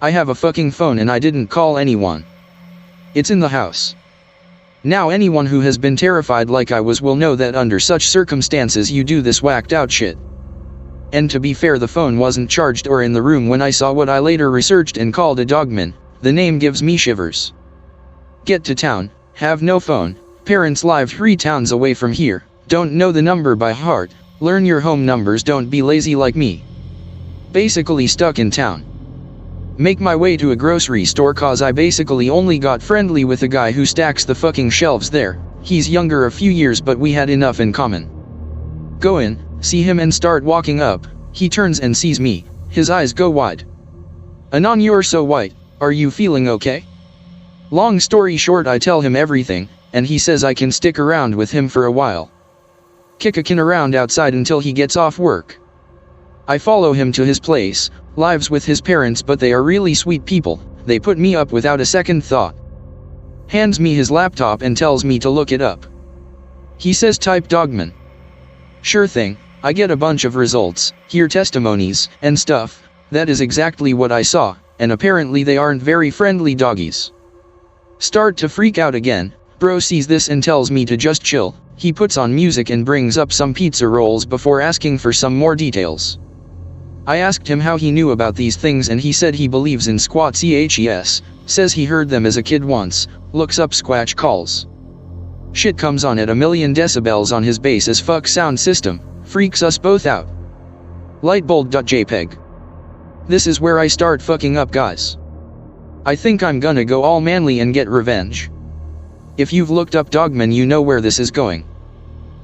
I have a fucking phone and I didn't call anyone. It's in the house. Now anyone who has been terrified like I was will know that under such circumstances you do this whacked out shit. And to be fair, the phone wasn't charged or in the room when I saw what I later researched and called a dogman. The name gives me shivers. Get to town, have no phone, parents live 3 towns away from here, don't know the number by heart, learn your home numbers, don't be lazy like me. Basically stuck in town. Make my way to a grocery store cause I basically only got friendly with the guy who stacks the fucking shelves there. He's younger a few years but we had enough in common. Go in, see him and start walking up. He turns and sees me, his eyes go wide. Anon, you're so white, are you feeling okay? Long story short, I tell him everything, and he says I can stick around with him for a while. Kick a can around outside until he gets off work. I follow him to his place, lives with his parents but they are really sweet people, they put me up without a second thought. Hands me his laptop and tells me to look it up. He says type dogman. Sure thing, I get a bunch of results, hear testimonies, and stuff. That is exactly what I saw, and apparently they aren't very friendly doggies. Start to freak out again, bro sees this and tells me to just chill. He puts on music and brings up some pizza rolls before asking for some more details. I asked him how he knew about these things and he said he believes in squat CHES, says he heard them as a kid once, looks up Squatch calls. Shit comes on at 1,000,000 decibels on his bass as fuck sound system, freaks us both out. Lightbulb.jpg. This is where I start fucking up, guys. I think I'm gonna go all manly and get revenge. If you've looked up dogmen you know where this is going.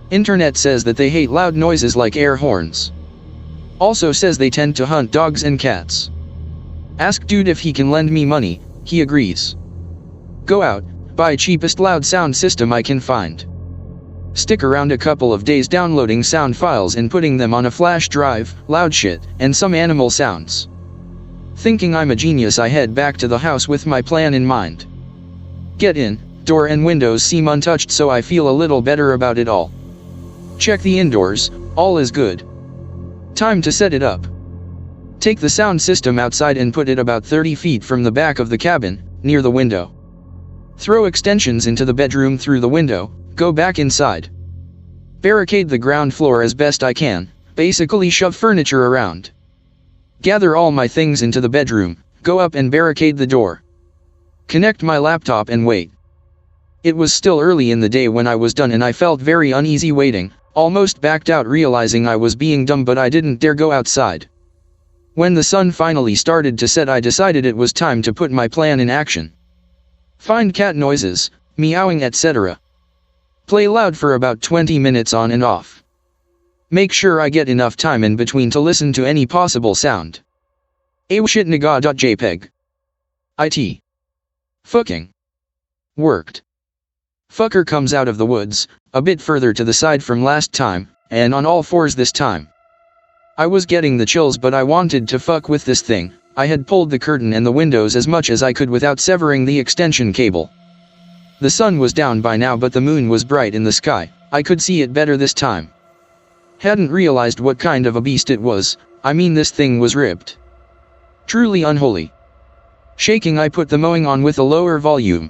Internet says that they hate loud noises like air horns. Also says they tend to hunt dogs and cats. Ask dude if he can lend me money, he agrees. Go out, buy cheapest loud sound system I can find. Stick around a couple of days downloading sound files and putting them on a flash drive, loud shit, and some animal sounds. Thinking I'm a genius I head back to the house with my plan in mind. Get in, door and windows seem untouched so I feel a little better about it all. Check the indoors, all is good. Time to set it up. Take the sound system outside and put it about 30 feet from the back of the cabin, near the window. Throw extensions into the bedroom through the window, go back inside. Barricade the ground floor as best I can, basically shove furniture around. Gather all my things into the bedroom, go up and barricade the door. Connect my laptop and wait. It was still early in the day when I was done and I felt very uneasy waiting, almost backed out realizing I was being dumb but I didn't dare go outside. When the sun finally started to set I decided it was time to put my plan in action. Find cat noises, meowing etc. Play loud for about 20 minutes on and off. Make sure I get enough time in between to listen to any possible sound. Awshitnaga.jpg. It. Fucking. Worked. Fucker comes out of the woods, a bit further to the side from last time, and on all fours this time. I was getting the chills, but I wanted to fuck with this thing. I had pulled the curtain and the windows as much as I could without severing the extension cable. The sun was down by now, but the moon was bright in the sky. I could see it better this time. Hadn't realized what kind of a beast it was. I mean, this thing was ripped. Truly unholy. Shaking, I put the mowing on with a lower volume.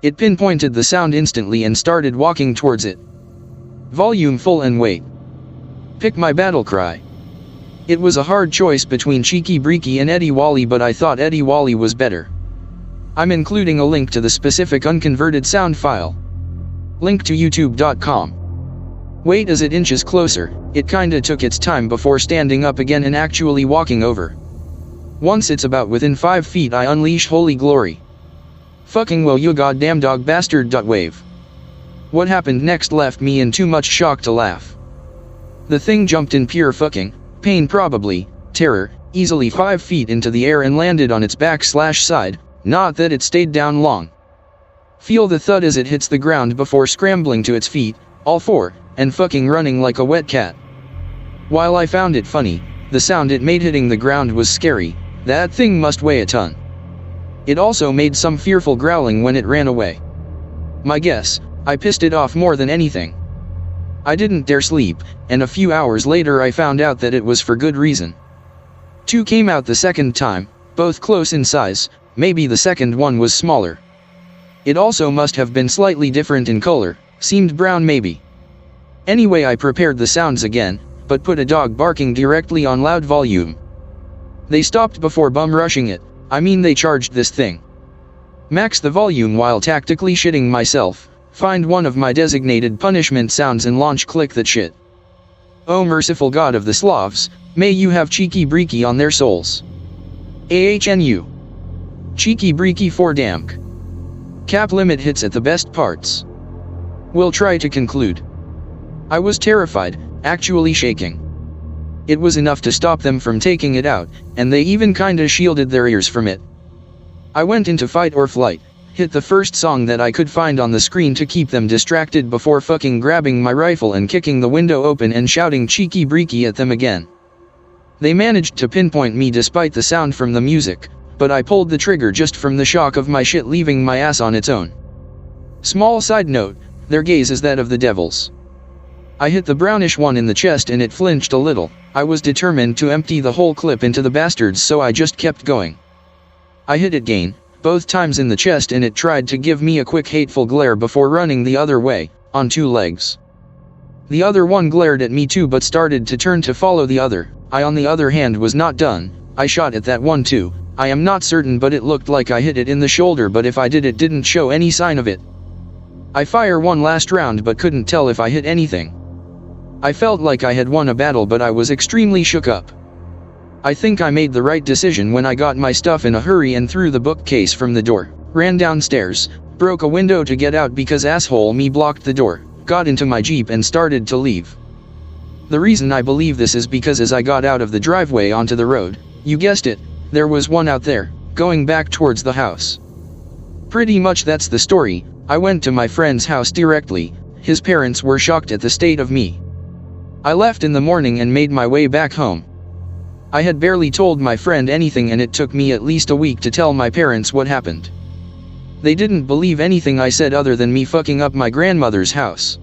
It pinpointed the sound instantly and started walking towards it. Volume full and wait. Pick my battle cry. It was a hard choice between Cheeky Breeky and Eddie Wally, but I thought Eddie Wally was better. I'm including a link to the specific unconverted sound file. Link to youtube.com. Wait as it inches closer. It kinda took its time before standing up again and actually walking over. Once it's about within 5 feet, I unleash holy glory. Fucking well, you goddamn dog bastard. Wave. What happened next left me in too much shock to laugh. The thing jumped in pure fucking pain, probably terror, easily 5 feet into the air and landed on its back/side, not that it stayed down long. Feel the thud as it hits the ground before scrambling to its feet, all four, and fucking running like a wet cat. While I found it funny, the sound it made hitting the ground was scary. That thing must weigh a ton. It also made some fearful growling when it ran away. My guess, I pissed it off more than anything. I didn't dare sleep, and a few hours later I found out that it was for good reason. 2 came out the second time, both close in size. Maybe the second one was smaller. It also must have been slightly different in color, seemed brown maybe. Anyway, I prepared the sounds again, but put a dog barking directly on loud volume. They stopped before bum rushing it. I mean, they charged this thing. Max the volume while tactically shitting myself. Find one of my designated punishment sounds and launch click that shit. Oh merciful God of the Slavs, may you have Cheeky Breeky on their souls. AHNU. Cheeky Breeky for damk. Cap limit hits at the best parts. We'll try to conclude. I was terrified, actually shaking. It was enough to stop them from taking it out, and they even kinda shielded their ears from it. I went into fight or flight, hit the first song that I could find on the screen to keep them distracted before fucking grabbing my rifle and kicking the window open and shouting Cheeky Breeky at them again. They managed to pinpoint me despite the sound from the music, but I pulled the trigger just from the shock of my shit leaving my ass on its own. Small side note, their gaze is that of the devils. I hit the brownish one in the chest and it flinched a little. I was determined to empty the whole clip into the bastards, so I just kept going. I hit it again, both times in the chest, and it tried to give me a quick hateful glare before running the other way, on 2 legs. The other one glared at me too, but started to turn to follow the other. I on the other hand was not done. I shot at that one too. I am not certain, but it looked like I hit it in the shoulder, but if I did, it didn't show any sign of it. I fire one last round but couldn't tell if I hit anything. I felt like I had won a battle, but I was extremely shook up. I think I made the right decision when I got my stuff in a hurry and threw the bookcase from the door, ran downstairs, broke a window to get out because asshole me blocked the door, got into my Jeep and started to leave. The reason I believe this is because as I got out of the driveway onto the road, you guessed it, there was one out there, going back towards the house. Pretty much that's the story. I went to my friend's house directly. His parents were shocked at the state of me. I left in the morning and made my way back home. I had barely told my friend anything, and it took me at least a week to tell my parents what happened. They didn't believe anything I said other than me fucking up my grandmother's house.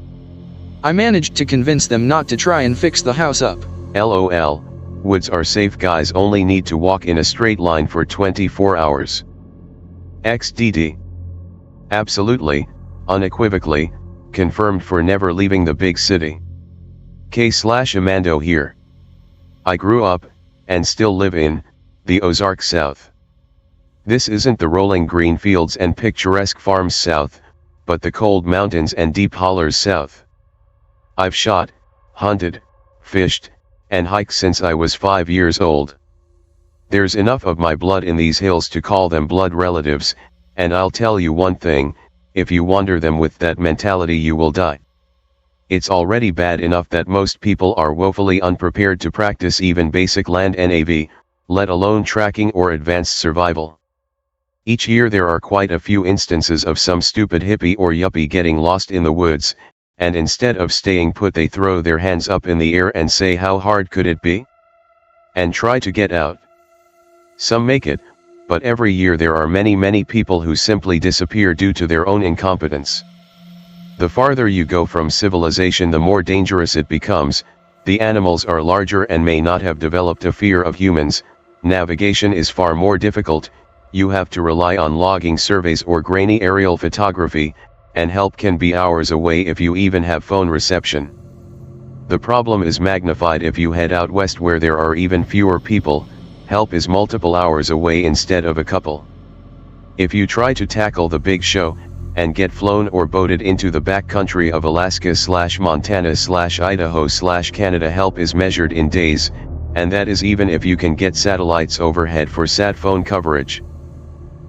I managed to convince them not to try and fix the house up. LOL. Woods are safe, guys only need to walk in a straight line for 24 hours. XDD. Absolutely, unequivocally, confirmed for never leaving the big city. K/Amando here. I grew up, and still live in, the Ozark South. This isn't the rolling green fields and picturesque farms South, but the cold mountains and deep hollers South. I've shot, hunted, fished, and hiked since I was 5 years old. There's enough of my blood in these hills to call them blood relatives, and I'll tell you one thing, if you wander them with that mentality you will die. It's already bad enough that most people are woefully unprepared to practice even basic land NAV, let alone tracking or advanced survival. Each year there are quite a few instances of some stupid hippie or yuppie getting lost in the woods, and instead of staying put they throw their hands up in the air and say how hard could it be? And try to get out. Some make it, but every year there are many people who simply disappear due to their own incompetence. The farther you go from civilization the more dangerous it becomes. The animals are larger and may not have developed a fear of humans, navigation is far more difficult, you have to rely on logging surveys or grainy aerial photography, and help can be hours away if you even have phone reception. The problem is magnified if you head out west where there are even fewer people, help is multiple hours away instead of a couple. If you try to tackle the big show, and get flown or boated into the backcountry of Alaska/Montana/Idaho/Canada, help is measured in days, and that is even if you can get satellites overhead for sat phone coverage.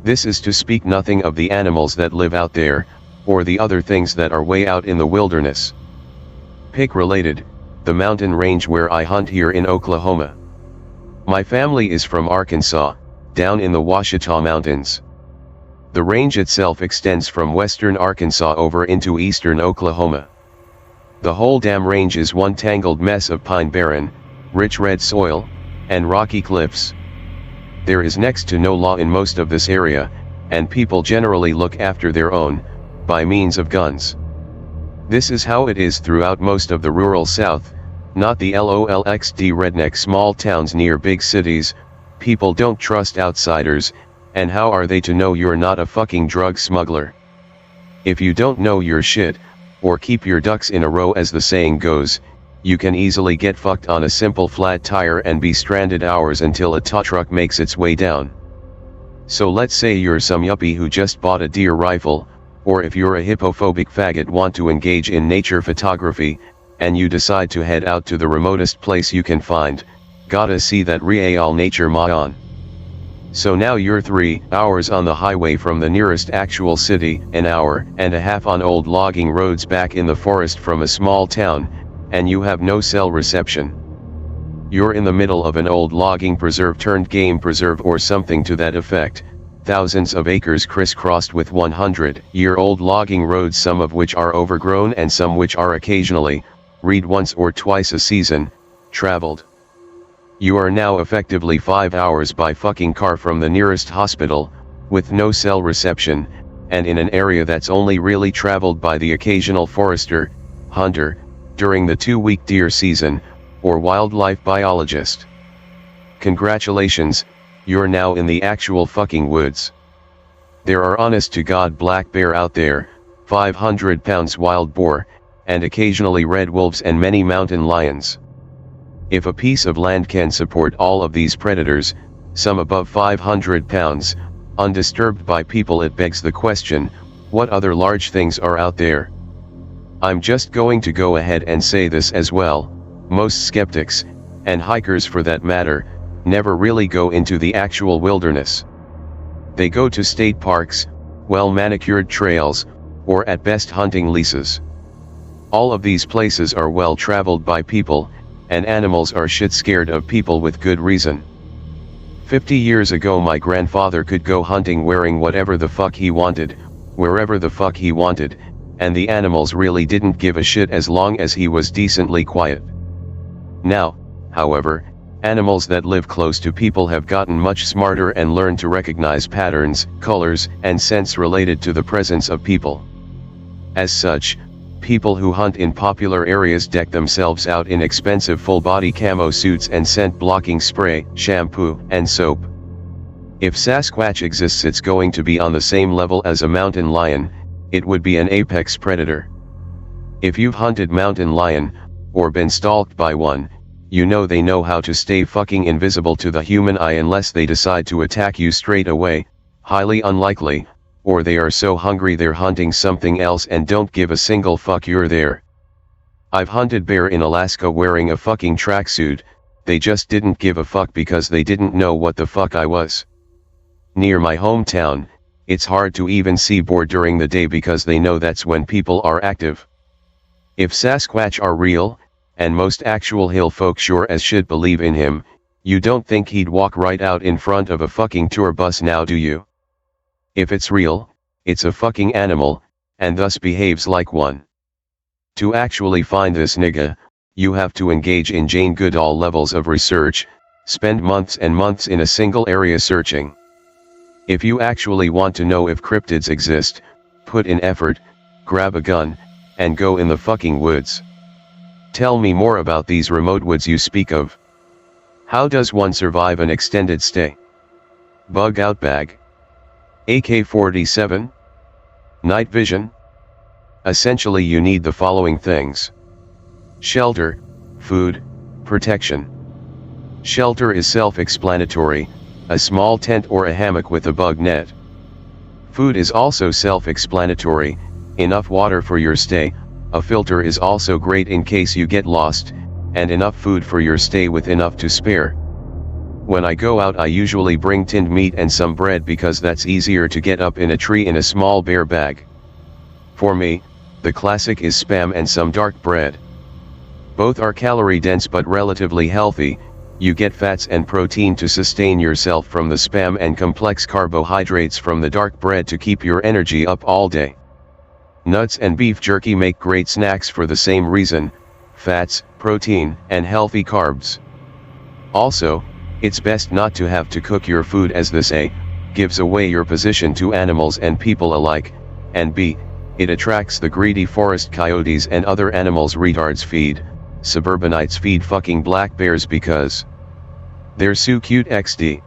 This is to speak nothing of the animals that live out there, or the other things that are way out in the wilderness. Pick related, the mountain range where I hunt here in Oklahoma. My family is from Arkansas, down in the Ouachita Mountains. The range itself extends from western Arkansas over into eastern Oklahoma. The whole damn range is one tangled mess of pine barren, rich red soil, and rocky cliffs. There is next to no law in most of this area, and people generally look after their own, by means of guns. This is how it is throughout most of the rural South, not the LOLXD redneck small towns near big cities. People don't trust outsiders, and how are they to know you're not a fucking drug smuggler? If you don't know your shit, or keep your ducks in a row as the saying goes, you can easily get fucked on a simple flat tire and be stranded hours until a tow truck makes its way down. So let's say you're some yuppie who just bought a deer rifle, or if you're a hippophobic faggot want to engage in nature photography, and you decide to head out to the remotest place you can find, gotta see that real nature on. So now you're 3 hours on the highway from the nearest actual city, an hour and a half on old logging roads back in the forest from a small town, and you have no cell reception. You're in the middle of an old logging preserve turned game preserve or something to that effect, thousands of acres crisscrossed with 100-year-old logging roads, some of which are overgrown and some which are occasionally, read once or twice a season, traveled. You are now effectively 5 hours by fucking car from the nearest hospital, with no cell reception, and in an area that's only really traveled by the occasional forester, hunter, during the 2-week deer season, or wildlife biologist. Congratulations, you're now in the actual fucking woods. There are honest to God black bear out there, 500 pounds wild boar, and occasionally red wolves and many mountain lions. If a piece of land can support all of these predators, some above 500 pounds, undisturbed by people, it begs the question, what other large things are out there? I'm just going to go ahead and say this as well, most skeptics, and hikers for that matter, never really go into the actual wilderness. They go to state parks, well-manicured trails, or at best hunting leases. All of these places are well traveled by people, and animals are shit scared of people with good reason. 50 years ago my grandfather could go hunting wearing whatever the fuck he wanted, wherever the fuck he wanted, and the animals really didn't give a shit as long as he was decently quiet. Now, however, animals that live close to people have gotten much smarter and learned to recognize patterns, colors, and scents related to the presence of people. As such, people who hunt in popular areas deck themselves out in expensive full-body camo suits and scent-blocking spray, shampoo, and soap. If Sasquatch exists, it's going to be on the same level as a mountain lion. It would be an apex predator. If you've hunted mountain lion, or been stalked by one, you know they know how to stay fucking invisible to the human eye unless they decide to attack you straight away, highly unlikely, or they are so hungry they're hunting something else and don't give a single fuck you're there. I've hunted bear in Alaska wearing a fucking tracksuit, they just didn't give a fuck because they didn't know what the fuck I was. Near my hometown, it's hard to even see boar during the day because they know that's when people are active. If Sasquatch are real, and most actual hill folk sure as shit believe in him, you don't think he'd walk right out in front of a fucking tour bus now, do you? If it's real, it's a fucking animal, and thus behaves like one. To actually find this nigga, you have to engage in Jane Goodall levels of research, spend months and months in a single area searching. If you actually want to know if cryptids exist, put in effort, grab a gun, and go in the fucking woods. Tell me more about these remote woods you speak of. How does one survive an extended stay? Bug out bag? AK-47? Night vision? Essentially you need the following things. Shelter, food, protection. Shelter is self-explanatory, a small tent or a hammock with a bug net. Food is also self-explanatory, enough water for your stay, a filter is also great in case you get lost, and enough food for your stay with enough to spare. When I go out I usually bring tinned meat and some bread because that's easier to get up in a tree in a small bear bag. For me, the classic is Spam and some dark bread. Both are calorie dense but relatively healthy. You get fats and protein to sustain yourself from the Spam and complex carbohydrates from the dark bread to keep your energy up all day. Nuts and beef jerky make great snacks for the same reason: fats, protein, and healthy carbs. Also, it's best not to have to cook your food, as this A, gives away your position to animals and people alike, and B, it attracts the greedy forest coyotes and other animals retards feed. Suburbanites feed fucking black bears because they're so cute XD.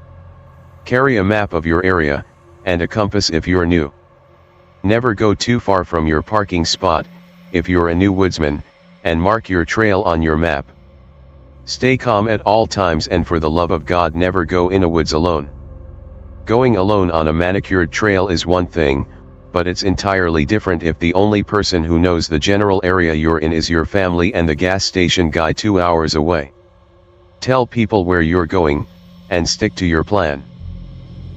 Carry a map of your area, and a compass if you're new. Never go too far from your parking spot, if you're a new woodsman, and mark your trail on your map. Stay calm at all times, and for the love of God never go in a woods alone. Going alone on a manicured trail is one thing, but it's entirely different if the only person who knows the general area you're in is your family and the gas station guy 2 hours away. Tell people where you're going, and stick to your plan.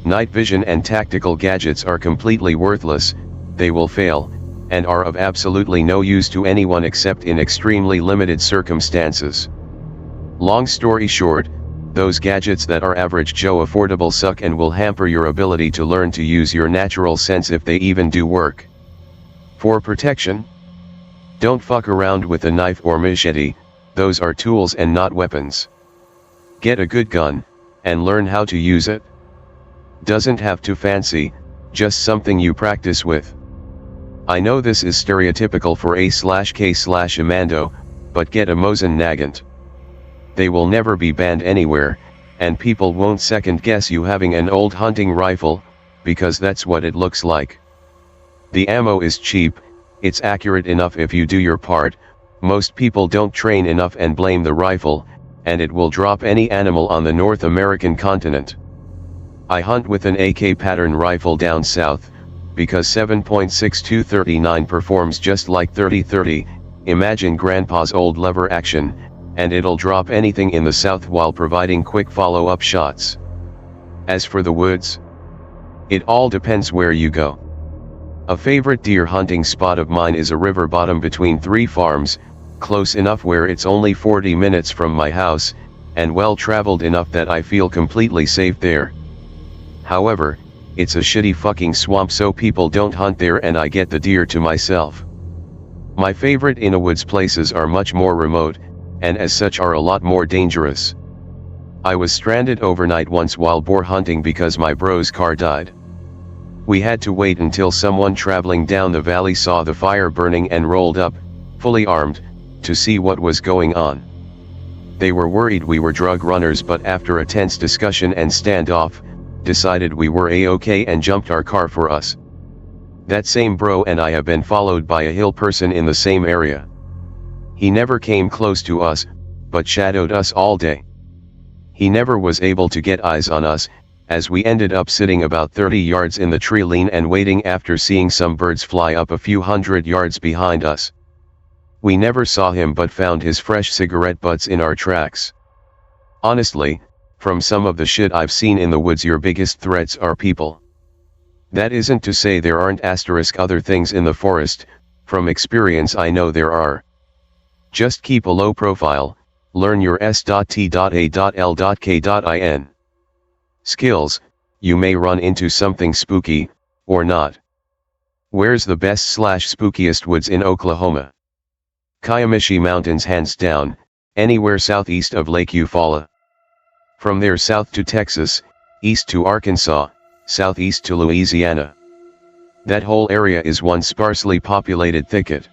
Night vision and tactical gadgets are completely worthless, they will fail, and are of absolutely no use to anyone except in extremely limited circumstances. Long story short, those gadgets that are average Joe affordable suck and will hamper your ability to learn to use your natural sense if they even do work. For protection, don't fuck around with a knife or machete, those are tools and not weapons. Get a good gun, and learn how to use it. Doesn't have to fancy, just something you practice with. I know this is stereotypical for A/K/Amando, but get a Mosin Nagant. They will never be banned anywhere, and people won't second guess you having an old hunting rifle, because that's what it looks like. The ammo is cheap, it's accurate enough if you do your part, most people don't train enough and blame the rifle, and it will drop any animal on the North American continent. I hunt with an AK pattern rifle down south, because 7.6239 performs just like 30-30, imagine grandpa's old lever action, and it'll drop anything in the south while providing quick follow-up shots. As for the woods, it all depends where you go. A favorite deer hunting spot of mine is a river bottom between 3 farms, close enough where it's only 40 minutes from my house, and well traveled enough that I feel completely safe there. However, it's a shitty fucking swamp, so people don't hunt there and I get the deer to myself. My favorite Innawoods places are much more remote, and as such are a lot more dangerous. I was stranded overnight once while boar hunting because my bro's car died. We had to wait until someone traveling down the valley saw the fire burning and rolled up, fully armed, to see what was going on. They were worried we were drug runners, but after a tense discussion and standoff, decided we were A-okay and jumped our car for us. That same bro and I have been followed by a hill person in the same area. He never came close to us, but shadowed us all day. He never was able to get eyes on us, as we ended up sitting about 30 yards in the tree line and waiting after seeing some birds fly up a few hundred yards behind us. We never saw him but found his fresh cigarette butts in our tracks. Honestly, from some of the shit I've seen in the woods, your biggest threats are people. That isn't to say there aren't other things in the forest, from experience I know there are. Just keep a low profile, learn your S.T.A.L.K.in. Skills: you may run into something spooky, Or not. Where's the best / spookiest woods in Oklahoma? Kiamishi Mountains hands down, anywhere southeast of Lake Eufaula. From there south to Texas, east to Arkansas, southeast to Louisiana. That whole area is one sparsely populated thicket.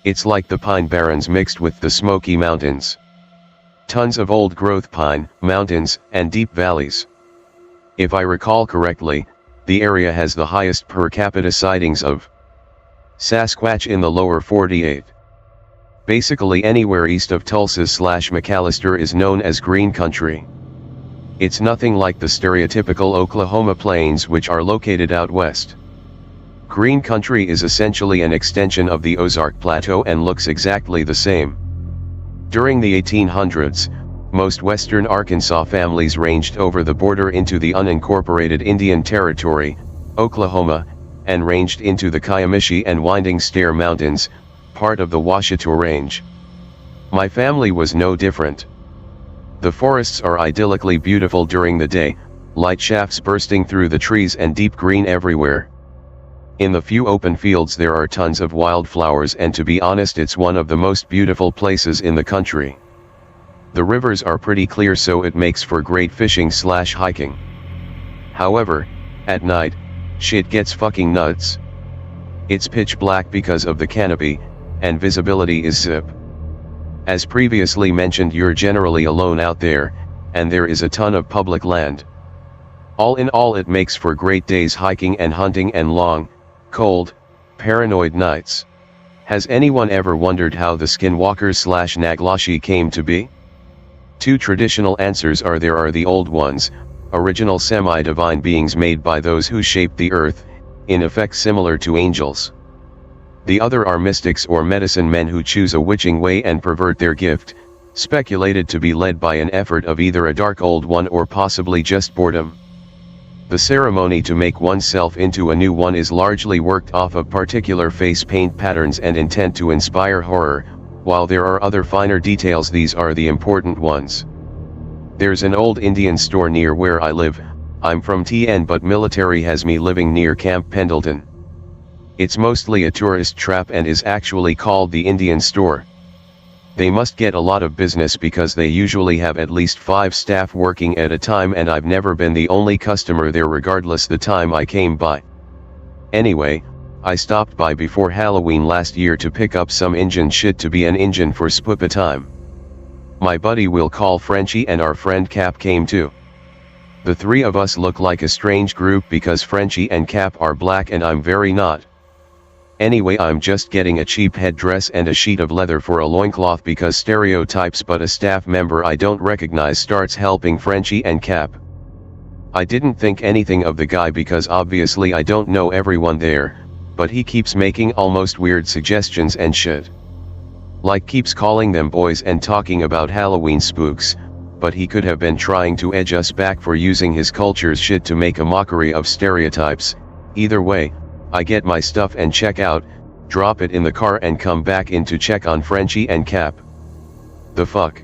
It's like the Pine Barrens mixed with the Smoky Mountains. Tons of old-growth pine, mountains, and deep valleys. If I recall correctly, the area has the highest per capita sightings of Sasquatch in the lower 48. Basically anywhere east of Tulsa / McAllister is known as green country. It's nothing like the stereotypical Oklahoma plains which are located out west. Green country is essentially an extension of the Ozark Plateau and looks exactly the same. During the 1800s, most western Arkansas families ranged over the border into the unincorporated Indian Territory, Oklahoma, and ranged into the Kiamishi and Winding Stair Mountains, part of the Ouachita Range. My family was no different. The forests are idyllically beautiful during the day, light shafts bursting through the trees and deep green everywhere. In the few open fields there are tons of wildflowers, and to be honest it's one of the most beautiful places in the country. The rivers are pretty clear, so it makes for great fishing / hiking. However, at night, shit gets fucking nuts. It's pitch black because of the canopy, and visibility is zip. As previously mentioned, you're generally alone out there, and there is a ton of public land. All in all, it makes for great days hiking and hunting and long, cold, paranoid nights. Has anyone ever wondered how the skinwalkers / Naglashi came to be? Two traditional answers are: there are the old ones, original semi-divine beings made by those who shaped the earth, in effect similar to angels. The other are mystics or medicine men who choose a witching way and pervert their gift, speculated to be led by an effort of either a dark old one or possibly just boredom. The ceremony to make oneself into a new one is largely worked off of particular face paint patterns and intent to inspire horror, while there are other finer details. These are the important ones. There's an old Indian store near where I live. I'm from TN, but military has me living near Camp Pendleton. It's mostly a tourist trap and is actually called the Indian store. They must get a lot of business because they usually have at least 5 staff working at a time, and I've never been the only customer there regardless the time I came by. Anyway, I stopped by before Halloween last year to pick up some Injun shit to be an Injun for spoopa time. My buddy we'll call Frenchie and our friend Cap came too. The three of us look like a strange group because Frenchie and Cap are black and I'm very not. Anyway, I'm just getting a cheap headdress and a sheet of leather for a loincloth because stereotypes, but a staff member I don't recognize starts helping Frenchie and Cap. I didn't think anything of the guy because obviously I don't know everyone there, but he keeps making almost weird suggestions and shit. Like keeps calling them boys and talking about Halloween spooks, but he could have been trying to edge us back for using his culture's shit to make a mockery of stereotypes. Either way, I get my stuff and check out, drop it in the car and come back in to check on Frenchie and Cap. The fuck?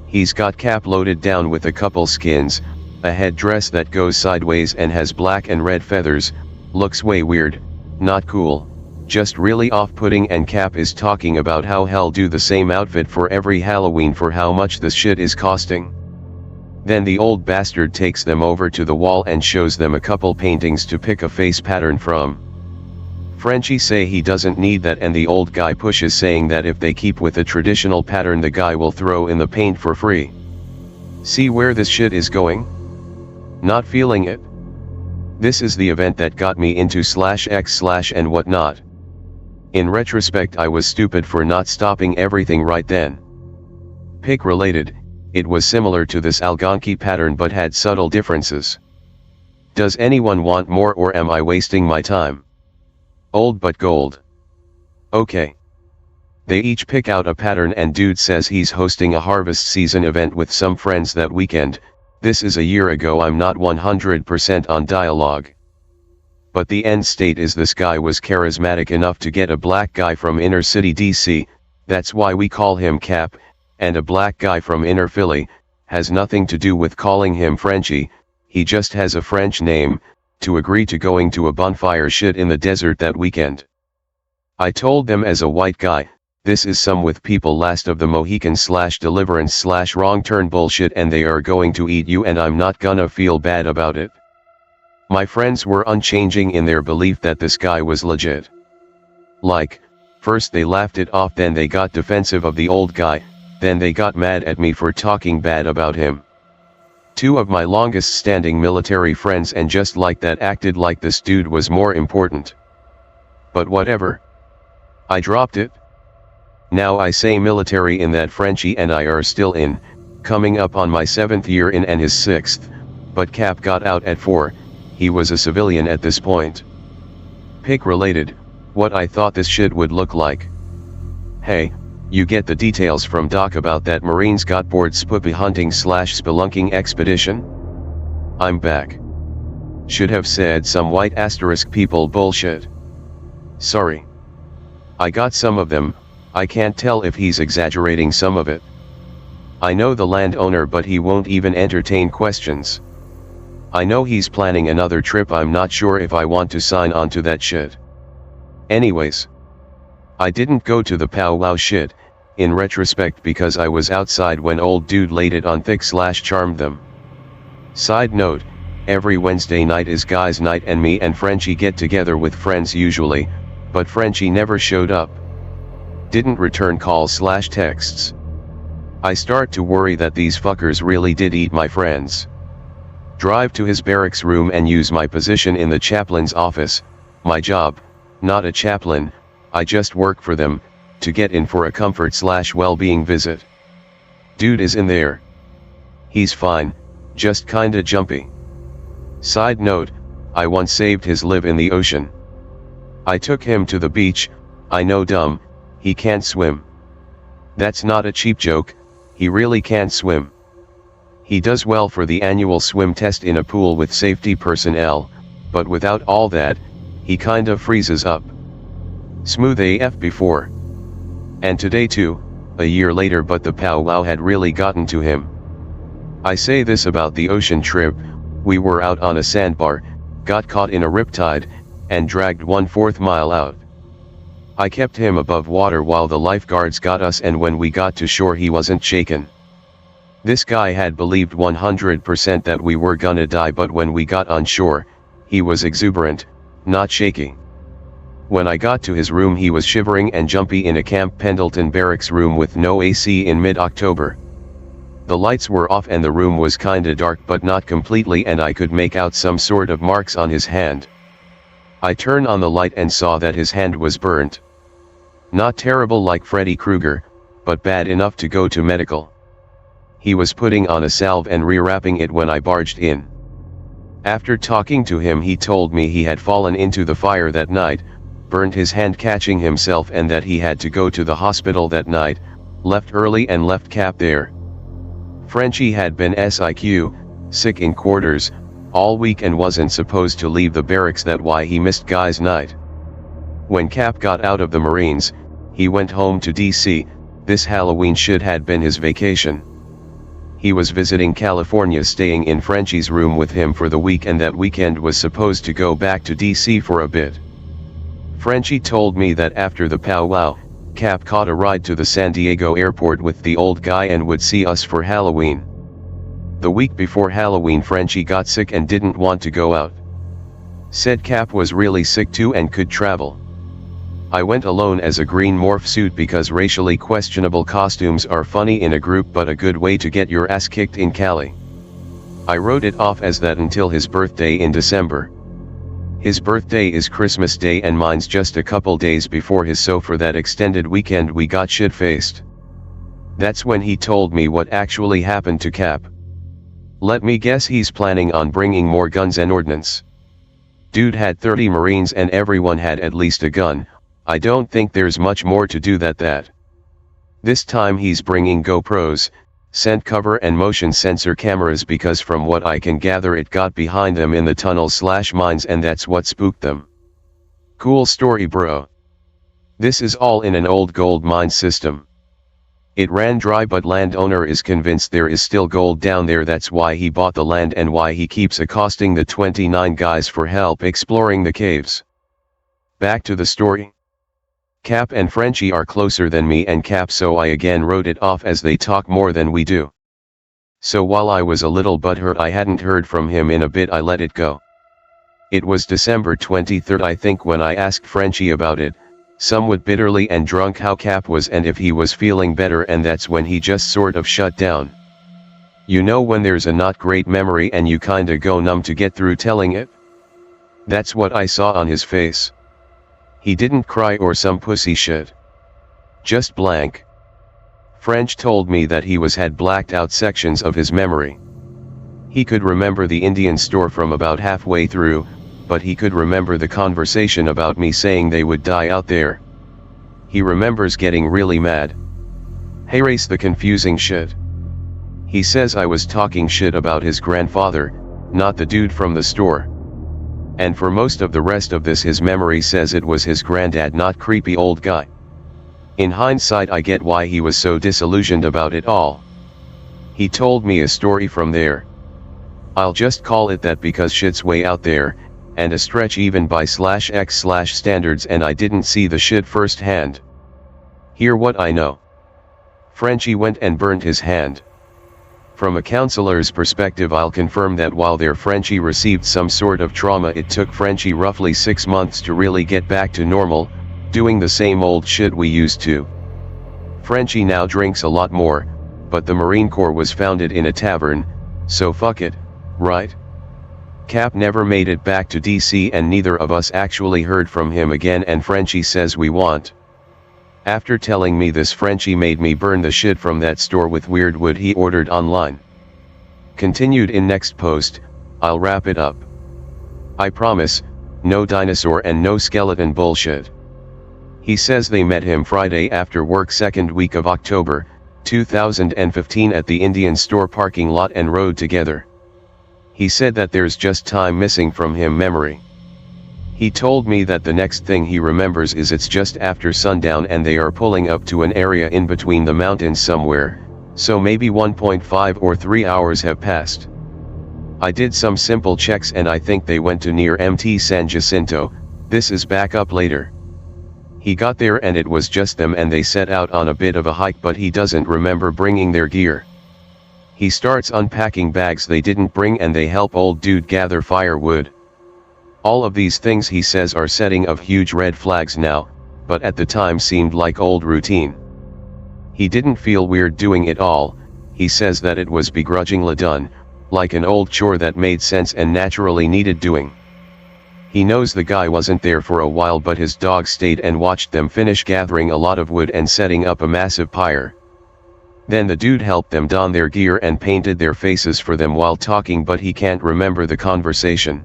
He's got Cap loaded down with a couple skins, a headdress that goes sideways and has black and red feathers, looks way weird, not cool, just really off-putting, and Cap is talking about how hell do the same outfit for every Halloween for how much this shit is costing. Then the old bastard takes them over to the wall and shows them a couple paintings to pick a face pattern from. Frenchie say he doesn't need that, and the old guy pushes, saying that if they keep with a traditional pattern the guy will throw in the paint for free. See where this shit is going? Not feeling it? This is the event that got me into /x/ and whatnot. In retrospect, I was stupid for not stopping everything right then. Pick related, it was similar to this Algonquin pattern but had subtle differences. Does anyone want more, or am I wasting my time? Old but gold. Okay. They each pick out a pattern and dude says he's hosting a harvest season event with some friends that weekend. This is a year ago, I'm not 100% on dialogue. But the end state is this guy was charismatic enough to get a black guy from inner city DC, that's why we call him Cap, and a black guy from inner Philly, has nothing to do with calling him Frenchie, he just has a French name, to agree to going to a bonfire shit in the desert that weekend. I told them as a white guy, this is some with people last of the Mohican / deliverance / wrong turn bullshit and they are going to eat you and I'm not gonna feel bad about it. My friends were unchanging in their belief that this guy was legit. Like, first they laughed it off, then they got defensive of the old guy, then they got mad at me for talking bad about him. Two of my longest standing military friends and just like that acted like this dude was more important. But whatever. I dropped it. Now I say military in that Frenchie and I are still in, coming up on my 7th year in and his 6th, but Cap got out at 4, he was a civilian at this point. Pick related, what I thought this shit would look like. Hey, you get the details from Doc about that Marines got bored spoopy hunting / spelunking expedition? I'm back. Should have said some white asterisk people bullshit. Sorry. I got some of them, I can't tell if he's exaggerating some of it. I know the landowner but he won't even entertain questions. I know he's planning another trip, I'm not sure if I want to sign on to that shit. Anyways. I didn't go to the powwow shit, in retrospect because I was outside when old dude laid it on thick / charmed them. Side note, every Wednesday night is guys night and me and Frenchie get together with friends usually, but Frenchie never showed up. Didn't return calls / texts. I start to worry that these fuckers really did eat my friends. Drive to his barracks room and use my position in the chaplain's office, my job, not a chaplain, I just work for them, to get in for a comfort / well-being visit. Dude is in there. He's fine, just kinda jumpy. Side note, I once saved his life in the ocean. I took him to the beach, I know dumb, he can't swim. That's not a cheap joke, he really can't swim. He does well for the annual swim test in a pool with safety personnel, but without all that, he kinda freezes up. Smooth AF before. And today too, a year later, but the powwow had really gotten to him. I say this about the ocean trip, we were out on a sandbar, got caught in a riptide, and dragged 1/4 mile out. I kept him above water while the lifeguards got us, and when we got to shore he wasn't shaken. This guy had believed 100% that we were gonna die, but when we got on shore, he was exuberant, not shaky. When I got to his room he was shivering and jumpy in a Camp Pendleton barracks room with no AC in mid-October. The lights were off and the room was kinda dark but not completely, and I could make out some sort of marks on his hand. I turned on the light and saw that his hand was burnt. Not terrible like Freddy Krueger, but bad enough to go to medical. He was putting on a salve and rewrapping it when I barged in. After talking to him he told me he had fallen into the fire that night, burned his hand catching himself, and that he had to go to the hospital that night, left early and left Cap there. Frenchie had been sick in quarters, all week and wasn't supposed to leave the barracks, that why he missed guys night. When Cap got out of the Marines, he went home to DC, this Halloween shit had been his vacation. He was visiting California, staying in Frenchie's room with him for the week, and that weekend was supposed to go back to DC for a bit. Frenchie told me that after the powwow, Cap caught a ride to the San Diego airport with the old guy and would see us for Halloween. The week before Halloween Frenchie got sick and didn't want to go out. Said Cap was really sick too and could travel. I went alone as a green morph suit because racially questionable costumes are funny in a group but a good way to get your ass kicked in Cali. I wrote it off as that until his birthday in December. His birthday is Christmas Day and mine's just a couple days before his, so for that extended weekend we got shit-faced. That's when he told me what actually happened to Cap. Let me guess, he's planning on bringing more guns and ordnance. Dude had 30 Marines and everyone had at least a gun. I don't think there's much more to do that. This time he's bringing GoPros, scent cover and motion sensor cameras because from what I can gather it got behind them in the tunnels / mines and that's what spooked them. Cool story bro. This is all in an old gold mine system. It ran dry, but landowner is convinced there is still gold down there. That's why he bought the land and why he keeps accosting the 29 guys for help exploring the caves. Back to the story. Cap and Frenchie are closer than me and Cap, so I again wrote it off as they talk more than we do. So while I was a little butthurt I hadn't heard from him in a bit, I let it go. It was December 23rd I think when I asked Frenchie about it, somewhat bitterly and drunk, how Cap was and if he was feeling better, and that's when he just sort of shut down. You know when there's a not great memory and you kinda go numb to get through telling it? That's what I saw on his face. He didn't cry or some pussy shit. Just blank. French told me that he had blacked out sections of his memory. He could remember the Indian store from about halfway through, but he could remember the conversation about me saying they would die out there. He remembers getting really mad. Erase the confusing shit. He says I was talking shit about his grandfather, not the dude from the store. And for most of the rest of this his memory says it was his granddad, not creepy old guy. In hindsight I get why he was so disillusioned about it all. He told me a story from there. I'll just call it that because shit's way out there, and a stretch even by /x/ standards, and I didn't see the shit firsthand. Hear what I know. Frenchie went and burned his hand. From a counselor's perspective I'll confirm that while their Frenchie received some sort of trauma, it took Frenchie roughly 6 months to really get back to normal, doing the same old shit we used to. Frenchie now drinks a lot more, but the Marine Corps was founded in a tavern, so fuck it, right? Cap never made it back to DC and neither of us actually heard from him again, and Frenchie says we want. After telling me this, Frenchie made me burn the shit from that store with weird wood he ordered online. Continued in next post. I'll wrap it up. I promise, no dinosaur and no skeleton bullshit. He says they met him Friday after work, second week of October, 2015 at the Indian store parking lot and rode together. He said that there's just time missing from him memory. He told me that the next thing he remembers is it's just after sundown and they are pulling up to an area in between the mountains somewhere, so maybe 1.5 or 3 hours have passed. I did some simple checks and I think they went to near Mt. San Jacinto. This is back up later. He got there and it was just them and they set out on a bit of a hike, but he doesn't remember bringing their gear. He starts unpacking bags they didn't bring and they help old dude gather firewood. All of these things he says are setting of huge red flags now, but at the time seemed like old routine. He didn't feel weird doing it all. He says that it was begrudgingly done, like an old chore that made sense and naturally needed doing. He knows the guy wasn't there for a while, but his dog stayed and watched them finish gathering a lot of wood and setting up a massive pyre. Then the dude helped them don their gear and painted their faces for them while talking, but he can't remember the conversation.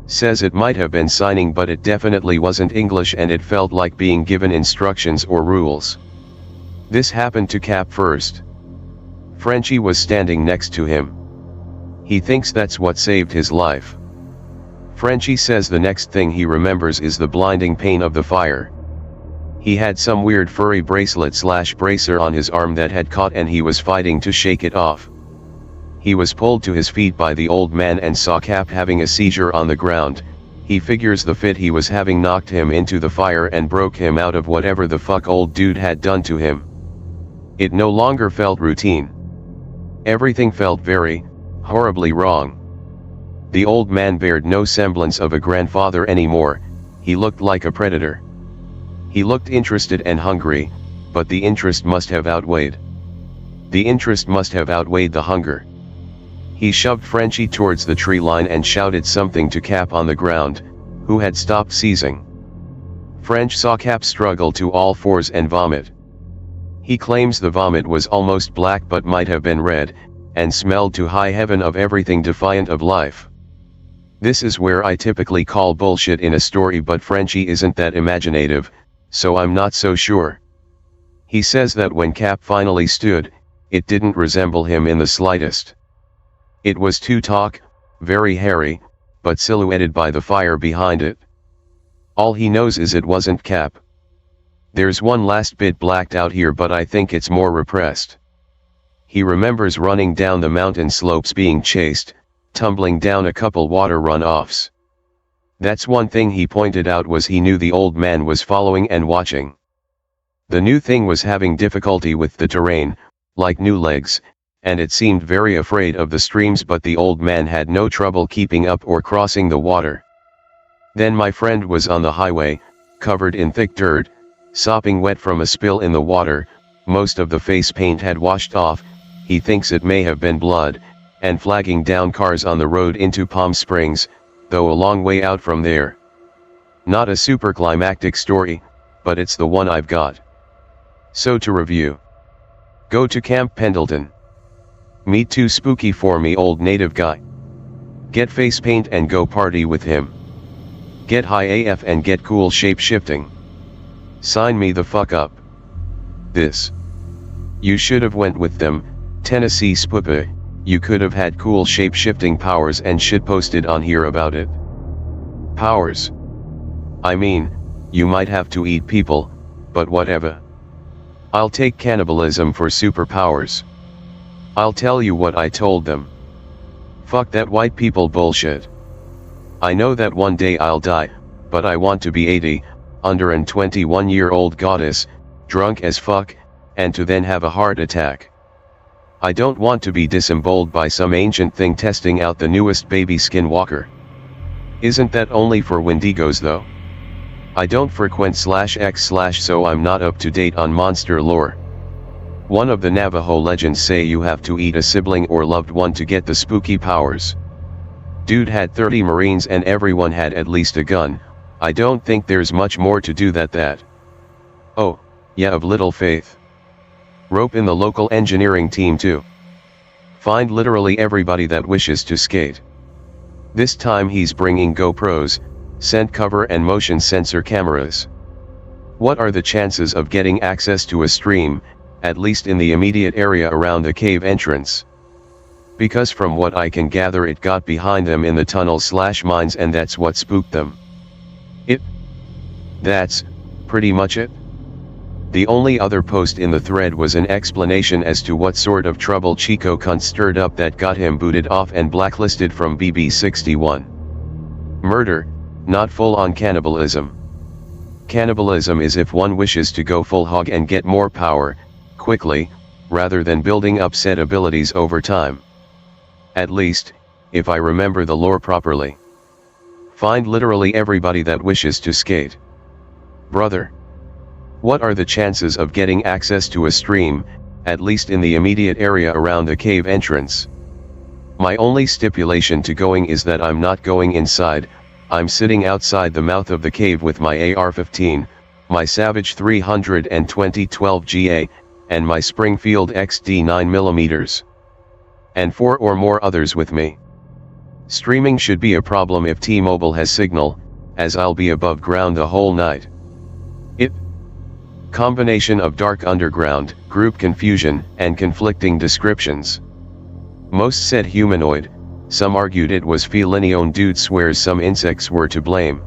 Says it might have been signing, but it definitely wasn't English and it felt like being given instructions or rules. This happened to Cap first. Frenchie was standing next to him. He thinks that's what saved his life. Frenchie says the next thing he remembers is the blinding pain of the fire. He had some weird furry bracelet/bracer on his arm that had caught and he was fighting to shake it off. He was pulled to his feet by the old man and saw Cap having a seizure on the ground. He figures the fit he was having knocked him into the fire and broke him out of whatever the fuck old dude had done to him. It no longer felt routine. Everything felt very, horribly wrong. The old man bared no semblance of a grandfather anymore. He looked like a predator. He looked interested and hungry, but the interest must have outweighed. The interest must have outweighed the hunger. He shoved Frenchie towards the tree line and shouted something to Cap on the ground, who had stopped seizing. French saw Cap struggle to all fours and vomit. He claims the vomit was almost black but might have been red, and smelled to high heaven of everything defiant of life. This is where I typically call bullshit in a story, but Frenchie isn't that imaginative, so I'm not so sure. He says that when Cap finally stood, it didn't resemble him in the slightest. It was too taut, very hairy, but silhouetted by the fire behind it. All he knows is it wasn't Cap. There's one last bit blacked out here, but I think it's more repressed. He remembers running down the mountain slopes being chased, tumbling down a couple water runoffs. That's one thing he pointed out, was he knew the old man was following and watching. The new thing was having difficulty with the terrain, like new legs, and it seemed very afraid of the streams, but the old man had no trouble keeping up or crossing the water. Then my friend was on the highway, covered in thick dirt, sopping wet from a spill in the water. Most of the face paint had washed off. He thinks it may have been blood, and flagging down cars on the road into Palm Springs, though a long way out from there. Not a super climactic story, but it's the one I've got. So to review. Go to Camp Pendleton. Meet too spooky for me old native guy. Get face paint and go party with him. Get high AF and get cool shape shifting. Sign me the fuck up. This. You should have went with them, Tennessee Spooky. You could have had cool shape shifting powers and shit posted on here about it. Powers. I mean, you might have to eat people, but whatever. I'll take cannibalism for superpowers. I'll tell you what I told them. Fuck that white people bullshit. I know that one day I'll die, but I want to be 80, under an 21-year-old goddess, drunk as fuck, and to then have a heart attack. I don't want to be disemboweled by some ancient thing testing out the newest baby skinwalker. Isn't that only for Wendigos though? I don't frequent /x/ so I'm not up to date on monster lore. One of the Navajo legends say you have to eat a sibling or loved one to get the spooky powers. Dude had 30 Marines and everyone had at least a gun. I don't think there's much more to do than that. Oh, yeah, of little faith. Rope in the local engineering team too. Find literally everybody that wishes to skate. This time he's bringing GoPros, scent cover and motion sensor cameras. What are the chances of getting access to a stream, at least in the immediate area around the cave entrance? Because from what I can gather it got behind them in the tunnels/mines and that's what spooked them. That's pretty much it. The only other post in the thread was an explanation as to what sort of trouble Chico cunt stirred up that got him booted off and blacklisted from BB61. Murder, not full-on cannibalism. Cannibalism is if one wishes to go full hog and get more power, quickly, rather than building up said abilities over time. At least, if I remember the lore properly. Find literally everybody that wishes to skate. Brother. What are the chances of getting access to a stream, at least in the immediate area around the cave entrance? My only stipulation to going is that I'm not going inside. I'm sitting outside the mouth of the cave with my AR-15, my Savage 320 12GA, and my Springfield XD 9mm. And 4 or more others with me. Streaming should be a problem if T-Mobile has signal, as I'll be above ground the whole night. Combination of dark underground, group confusion, and conflicting descriptions. Most said humanoid, some argued it was feline. Dude swears some insects were to blame.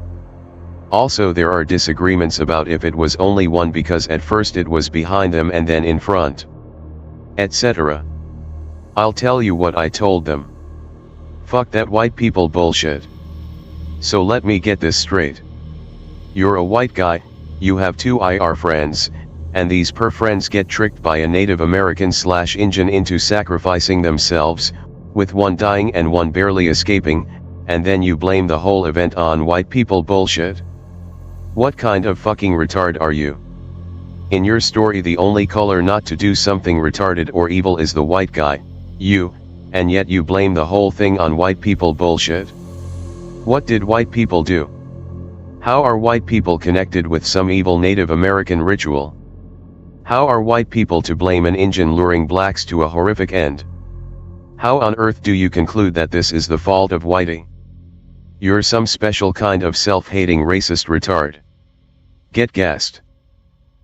Also there are disagreements about if it was only one because at first it was behind them and then in front. Etc. I'll tell you what I told them. Fuck that white people bullshit. So let me get this straight. You're a white guy, you have 2 IR friends, and these per friends get tricked by a Native American/Indian into sacrificing themselves, with one dying and one barely escaping, and then you blame the whole event on white people bullshit? What kind of fucking retard are you? In your story the only color not to do something retarded or evil is the white guy, you, and yet you blame the whole thing on white people bullshit? What did white people do? How are white people connected with some evil Native American ritual? How are white people to blame an Indian luring blacks to a horrific end? How on earth do you conclude that this is the fault of whitey? You're some special kind of self-hating racist retard. Get gassed.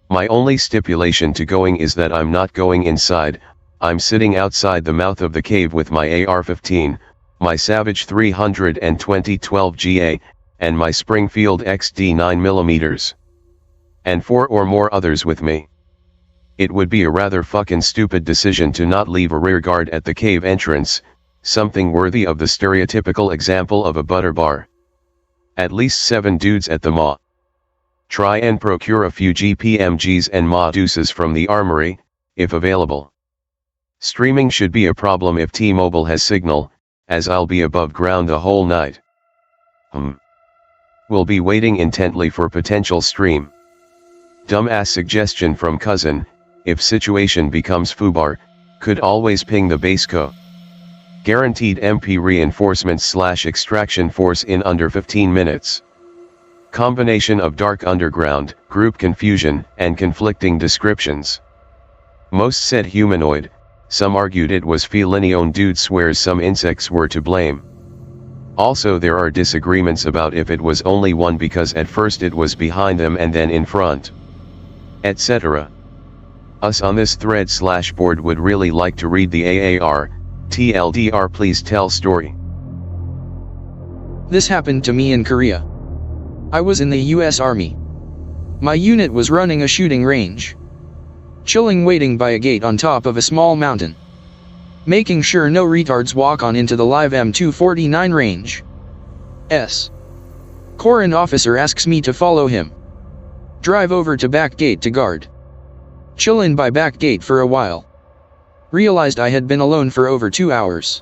My only stipulation to going is that I'm not going inside, I'm sitting outside the mouth of the cave with my AR-15, my Savage 320 12GA, and my Springfield XD 9mm. and 4 or more others with me. It would be a rather fucking stupid decision to not leave a rear guard at the cave entrance, something worthy of the stereotypical example of a butter bar. At least 7 dudes at the MA. Try and procure a few GPMGs and MA deuces from the armory, if available. Streaming should be a problem if T-Mobile has signal, as I'll be above ground the whole night. We'll be waiting intently for potential stream. Dumbass suggestion from cousin, if situation becomes foobar, could always ping the base co. Guaranteed MP reinforcements / extraction force in under 15 minutes. Combination of dark underground, group confusion, and conflicting descriptions. Most said humanoid, some argued it was feline. Dude swears some insects were to blame. Also there are disagreements about if it was only one because at first it was behind them and then in front. Etc. Us on this thread / board would really like to read the AAR, TLDR please tell story. This happened to me in Korea. I was in the US Army. My unit was running a shooting range. Chilling waiting by a gate on top of a small mountain. Making sure no retards walk on into the live M249 range. Corps officer asks me to follow him. Drive over to back gate to guard. Chill in by back gate for a while. Realized I had been alone for over 2 hours.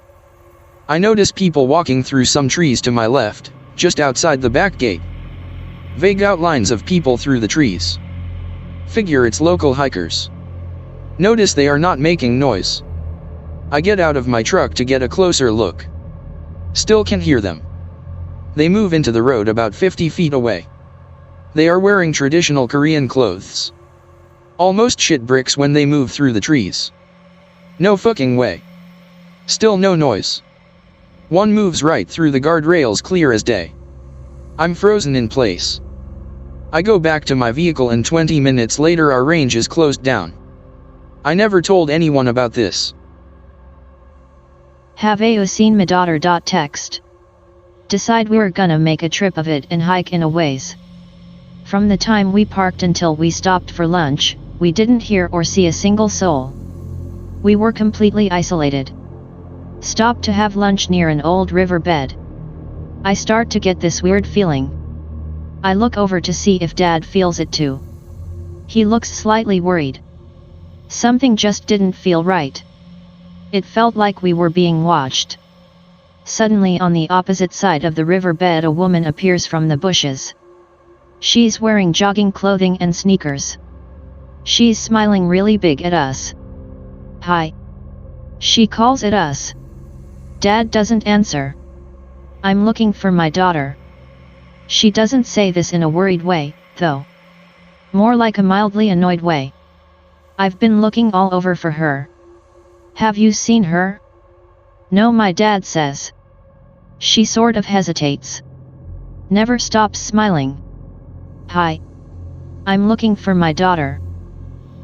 I notice people walking through some trees to my left, just outside the back gate. Vague outlines of people through the trees. Figure it's local hikers. Notice they are not making noise. I get out of my truck to get a closer look. Still can hear them. They move into the road about 50 feet away. They are wearing traditional Korean clothes. Almost shit bricks when they move through the trees. No fucking way. Still no noise. One moves right through the guardrails clear as day. I'm frozen in place. I go back to my vehicle and 20 minutes later our range is closed down. I never told anyone about this. Have you seen my daughter? Text. Decide we're gonna make a trip of it and hike in a ways. From the time we parked until we stopped for lunch, we didn't hear or see a single soul. We were completely isolated. Stopped to have lunch near an old riverbed. I start to get this weird feeling. I look over to see if Dad feels it too. He looks slightly worried. Something just didn't feel right. It felt like we were being watched. Suddenly on the opposite side of the riverbed a woman appears from the bushes. She's wearing jogging clothing and sneakers. She's smiling really big at us. Hi. She calls at us. Dad doesn't answer. I'm looking for my daughter. She doesn't say this in a worried way, though. More like a mildly annoyed way. I've been looking all over for her. Have you seen her? No, my dad says. She sort of hesitates. Never stops smiling. Hi. I'm looking for my daughter.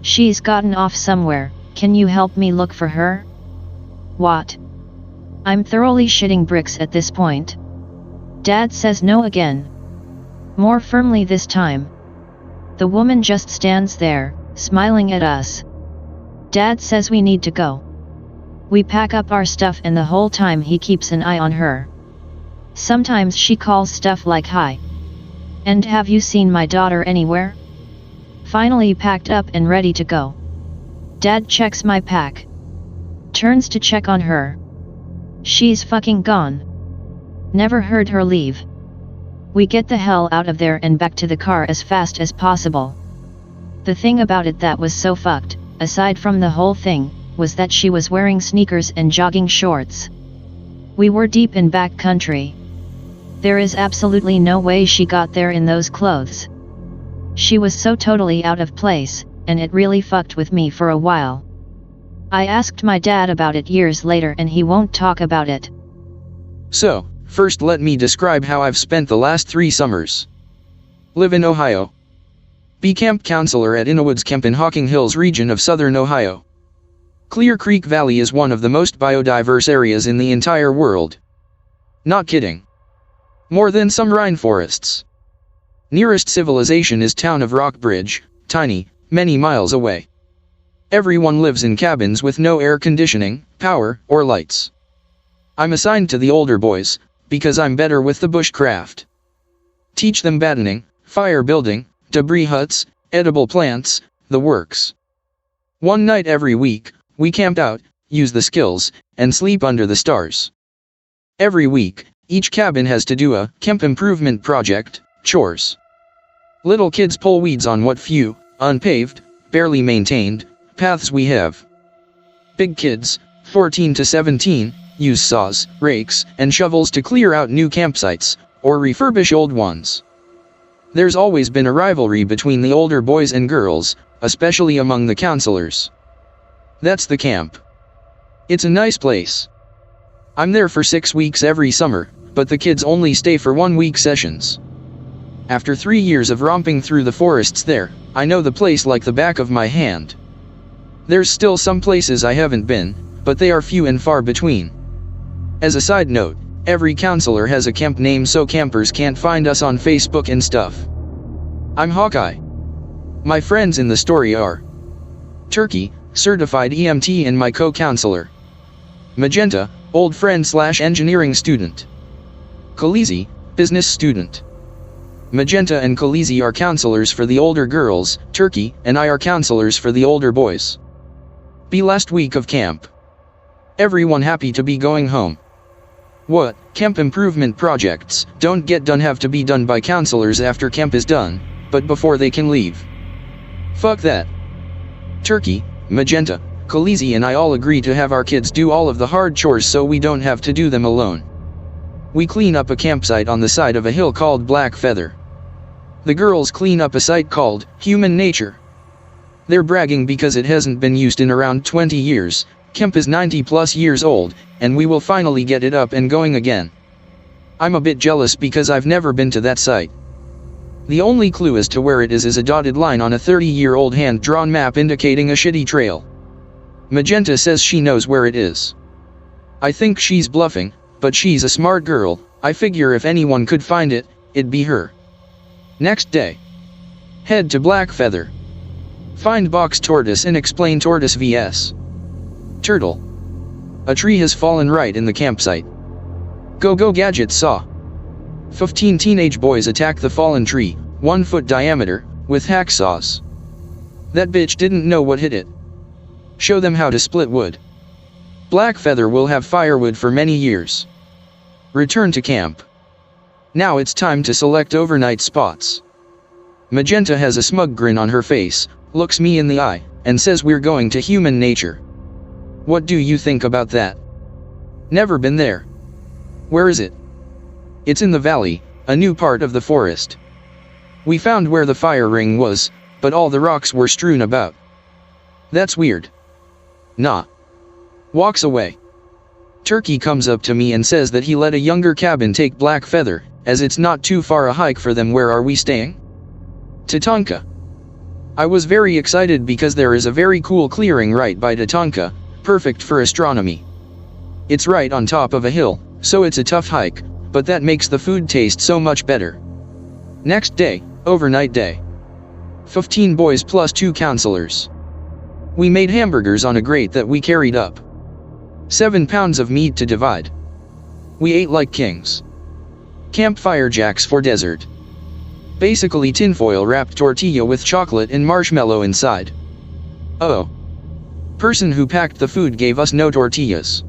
She's gotten off somewhere, can you help me look for her? What? I'm thoroughly shitting bricks at this point. Dad says no again. More firmly this time. The woman just stands there, smiling at us. Dad says we need to go. We pack up our stuff and the whole time he keeps an eye on her. Sometimes she calls stuff like hi. And have you seen my daughter anywhere? Finally packed up and ready to go. Dad checks my pack. Turns to check on her. She's fucking gone. Never heard her leave. We get the hell out of there and back to the car as fast as possible. The thing about it that was so fucked, aside from the whole thing, was that she was wearing sneakers and jogging shorts. We were deep in back country. There is absolutely no way she got there in those clothes. She was so totally out of place, and it really fucked with me for a while. I asked my dad about it years later and he won't talk about it. So, first let me describe how I've spent the last 3 summers. Live in Ohio. Be camp counselor at Innawoods Camp in Hocking Hills region of southern Ohio. Clear Creek Valley is one of the most biodiverse areas in the entire world. Not kidding. More than some rainforests. Nearest civilization is town of Rockbridge, tiny, many miles away. Everyone lives in cabins with no air conditioning, power, or lights. I'm assigned to the older boys, because I'm better with the bushcraft. Teach them battening, fire building, debris huts, edible plants, the works. One night every week, we camp out, use the skills, and sleep under the stars. Every week, each cabin has to do a camp improvement project, chores. Little kids pull weeds on what few, unpaved, barely maintained, paths we have. Big kids, 14 to 17, use saws, rakes, and shovels to clear out new campsites, or refurbish old ones. There's always been a rivalry between the older boys and girls, especially among the counselors. That's the camp. It's a nice place. I'm there for 6 weeks every summer, but the kids only stay for 1-week sessions. After 3 years of romping through the forests there, I know the place like the back of my hand. There's still some places I haven't been, but they are few and far between. As a side note, every counselor has a camp name so campers can't find us on Facebook and stuff. I'm Hawkeye. My friends in the story are Turkey, certified EMT and my co-counselor. Magenta, old friend/engineering student. Khaleesi, business student. Magenta and Khaleesi are counselors for the older girls, Turkey and I are counselors for the older boys. Be last week of camp. Everyone happy to be going home. What, camp improvement projects don't get done have to be done by counselors after camp is done, but before they can leave. Fuck that. Turkey, Magenta, Khaleesi and I all agree to have our kids do all of the hard chores so we don't have to do them alone. We clean up a campsite on the side of a hill called Black Feather. The girls clean up a site called Human Nature. They're bragging because it hasn't been used in around 20 years, camp is 90+ years old, and we will finally get it up and going again. I'm a bit jealous because I've never been to that site. The only clue as to where it is a dotted line on a 30-year-old hand-drawn map indicating a shitty trail. Magenta says she knows where it is. I think she's bluffing, but she's a smart girl. I figure if anyone could find it, it'd be her. Next day. Head to Black Feather. Find box tortoise and explain tortoise vs. turtle. A tree has fallen right in the campsite. Go gadget saw. 15 teenage boys attack the fallen tree, 1 foot diameter, with hacksaws. That bitch didn't know what hit it. Show them how to split wood. Black Feather will have firewood for many years. Return to camp. Now it's time to select overnight spots. Magenta has a smug grin on her face, looks me in the eye, and says we're going to Human Nature. What do you think about that? Never been there. Where is it? It's in the valley, a new part of the forest. We found where the fire ring was, but all the rocks were strewn about. That's weird. Nah. Walks away. Turkey comes up to me and says that he let a younger cabin take Black Feather, as it's not too far a hike for them. Where are we staying? Tatanka. I was very excited because there is a very cool clearing right by Tatanka, perfect for astronomy. It's right on top of a hill, so it's a tough hike, but that makes the food taste so much better. Next day, overnight day. 15 boys plus 2 counselors. We made hamburgers on a grate that we carried up. 7 pounds of meat to divide. We ate like kings. Campfire jacks for dessert. Basically tinfoil wrapped tortilla with chocolate and marshmallow inside. Oh. Person who packed the food gave us no tortillas.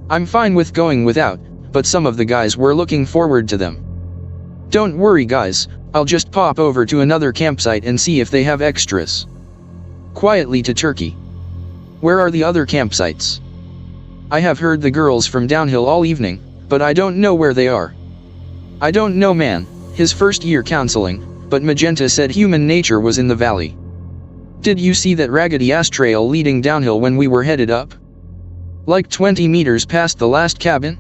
I'm fine with going without, but some of the guys were looking forward to them. Don't worry guys, I'll just pop over to another campsite and see if they have extras. Quietly to Turkey. Where are the other campsites? I have heard the girls from downhill all evening, but I don't know where they are. I don't know man, his first year counseling, but Magenta said Human Nature was in the valley. Did you see that raggedy ass trail leading downhill when we were headed up? Like 20 meters past the last cabin?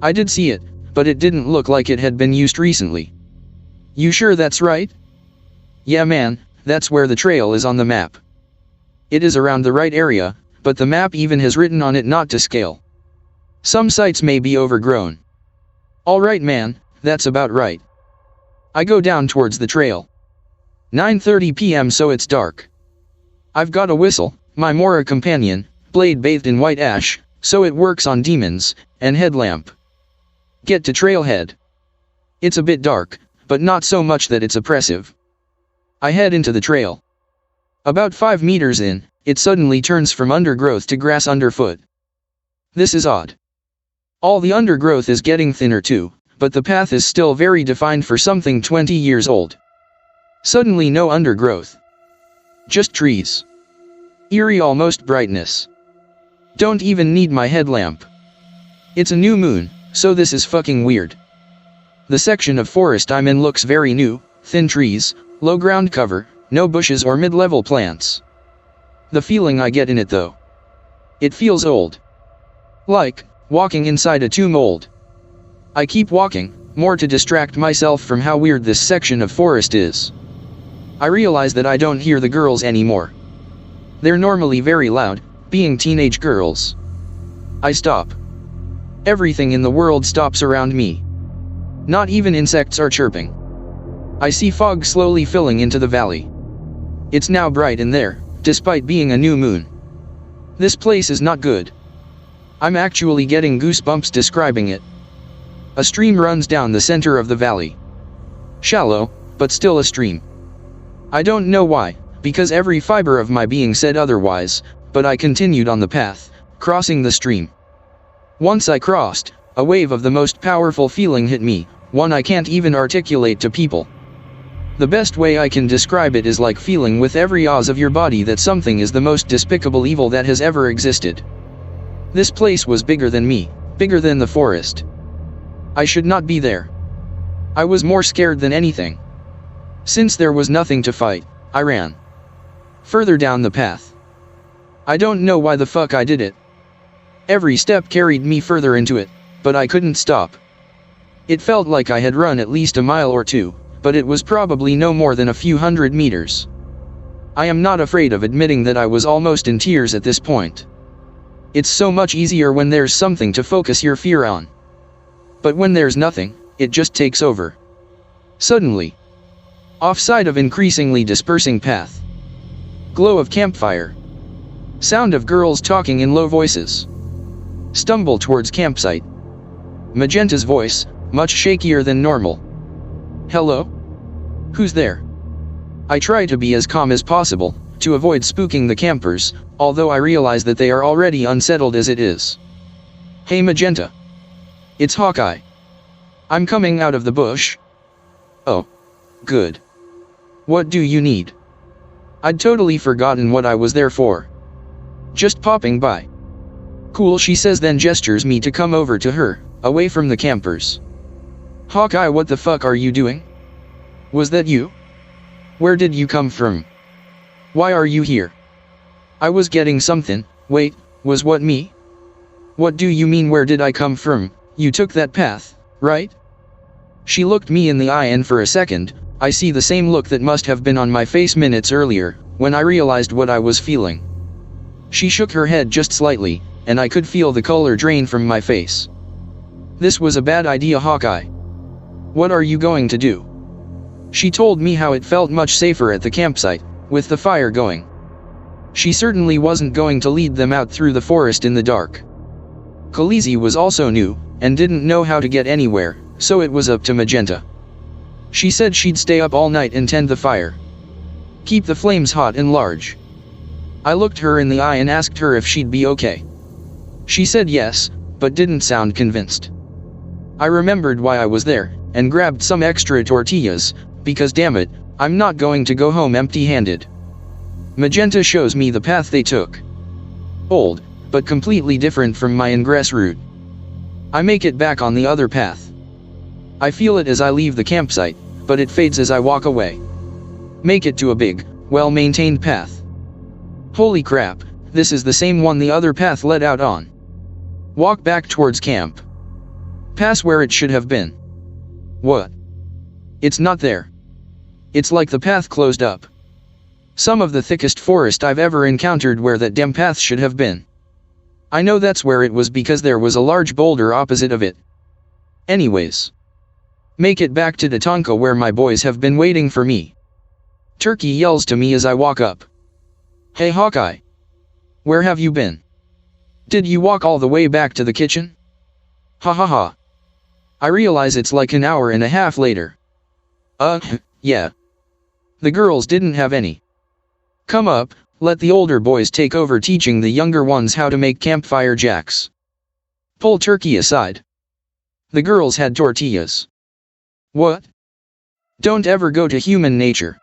I did see it, but it didn't look like it had been used recently. You sure that's right? Yeah man, that's where the trail is on the map. It is around the right area, but the map even has written on it not to scale. Some sites may be overgrown. Alright man, that's about right. I go down towards the trail. 9:30 p.m. so it's dark. I've got a whistle, my Mora companion, blade bathed in white ash, so it works on demons, and headlamp. Get to trailhead. It's a bit dark, but not so much that it's oppressive. I head into the trail. About 5 meters in, it suddenly turns from undergrowth to grass underfoot. This is odd. All the undergrowth is getting thinner too, but the path is still very defined for something 20 years old. Suddenly no undergrowth. Just trees. Eerie almost brightness. Don't even need my headlamp. It's a new moon, so this is fucking weird. The section of forest I'm in looks very new, thin trees, low ground cover, no bushes or mid-level plants. The feeling I get in it though. It feels old. Like walking inside a tomb old. I keep walking, more to distract myself from how weird this section of forest is. I realize that I don't hear the girls anymore. They're normally very loud, being teenage girls. I stop. Everything in the world stops around me. Not even insects are chirping. I see fog slowly filling into the valley. It's now bright in there, despite being a new moon. This place is not good. I'm actually getting goosebumps describing it. A stream runs down the center of the valley. Shallow, but still a stream. I don't know why, because every fiber of my being said otherwise, but I continued on the path, crossing the stream. Once I crossed, a wave of the most powerful feeling hit me, one I can't even articulate to people. The best way I can describe it is like feeling with every oz of your body that something is the most despicable evil that has ever existed. This place was bigger than me, bigger than the forest. I should not be there. I was more scared than anything. Since there was nothing to fight, I ran. Further down the path. I don't know why the fuck I did it. Every step carried me further into it, but I couldn't stop. It felt like I had run at least a mile or two, but it was probably no more than a few hundred meters. I am not afraid of admitting that I was almost in tears at this point. It's so much easier when there's something to focus your fear on. But when there's nothing, it just takes over. Suddenly. Offside of increasingly dispersing path. Glow of campfire. Sound of girls talking in low voices. Stumble towards campsite. Magenta's voice, much shakier than normal. Hello? Who's there? I try to be as calm as possible, to avoid spooking the campers, although I realize that they are already unsettled as it is. Hey Magenta. It's Hawkeye. I'm coming out of the bush. Oh. Good. What do you need? I'd totally forgotten what I was there for. Just popping by. Cool, she says, then gestures me to come over to her, away from the campers. Hawkeye, what the fuck are you doing? Was that you? Where did you come from? Why are you here? I was getting something. Wait, was what me? What do you mean where did I come from? You took that path, right? She looked me in the eye, and for a second, I see the same look that must have been on my face minutes earlier, when I realized what I was feeling. She shook her head just slightly, and I could feel the color drain from my face. This was a bad idea, Hawkeye. What are you going to do? She told me how it felt much safer at the campsite, with the fire going. She certainly wasn't going to lead them out through the forest in the dark. Khaleesi was also new, and didn't know how to get anywhere, so it was up to Magenta. She said she'd stay up all night and tend the fire. Keep the flames hot and large. I looked her in the eye and asked her if she'd be okay. She said yes, but didn't sound convinced. I remembered why I was there, and grabbed some extra tortillas, because damn it, I'm not going to go home empty-handed. Magenta shows me the path they took. Old, but completely different from my ingress route. I make it back on the other path. I feel it as I leave the campsite, but it fades as I walk away. Make it to a big, well-maintained path. Holy crap, this is the same one the other path led out on. Walk back towards camp. Pass where it should have been. What? It's not there. It's like the path closed up. Some of the thickest forest I've ever encountered where that damn path should have been. I know that's where it was because there was a large boulder opposite of it. Anyways. Make it back to the Tonka where my boys have been waiting for me. Turkey yells to me as I walk up. Hey Hawkeye. Where have you been? Did you walk all the way back to the kitchen? Ha ha ha. I realize it's like an hour and a half later. Yeah. The girls didn't have any. Come up, let the older boys take over teaching the younger ones how to make campfire jacks. Pull Turkey aside. The girls had tortillas. What? Don't ever go to human nature.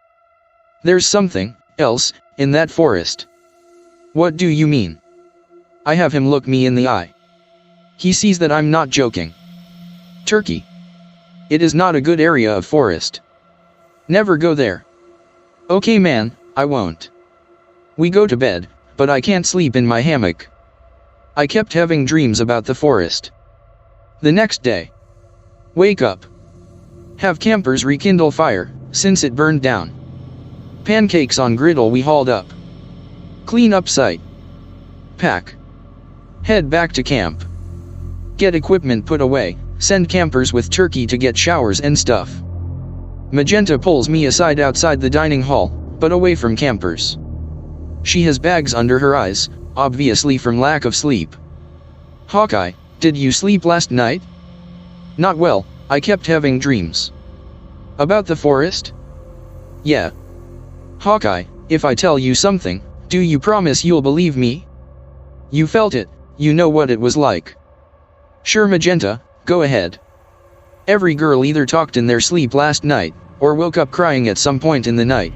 There's something else in that forest. What do you mean? I have him look me in the eye. He sees that I'm not joking. Turkey. It is not a good area of forest. Never go there. Okay man, I won't. We go to bed, but I can't sleep in my hammock. I kept having dreams about the forest. The next day. Wake up. Have campers rekindle fire, since it burned down. Pancakes on griddle we hauled up. Clean up site. Pack. Head back to camp. Get equipment put away, send campers with Turkey to get showers and stuff. Magenta pulls me aside outside the dining hall, but away from campers. She has bags under her eyes, obviously from lack of sleep. Hawkeye, did you sleep last night? Not well, I kept having dreams. About the forest? Yeah. Hawkeye, if I tell you something, do you promise you'll believe me? You felt it, you know what it was like. Sure Magenta, go ahead. Every girl either talked in their sleep last night, or woke up crying at some point in the night.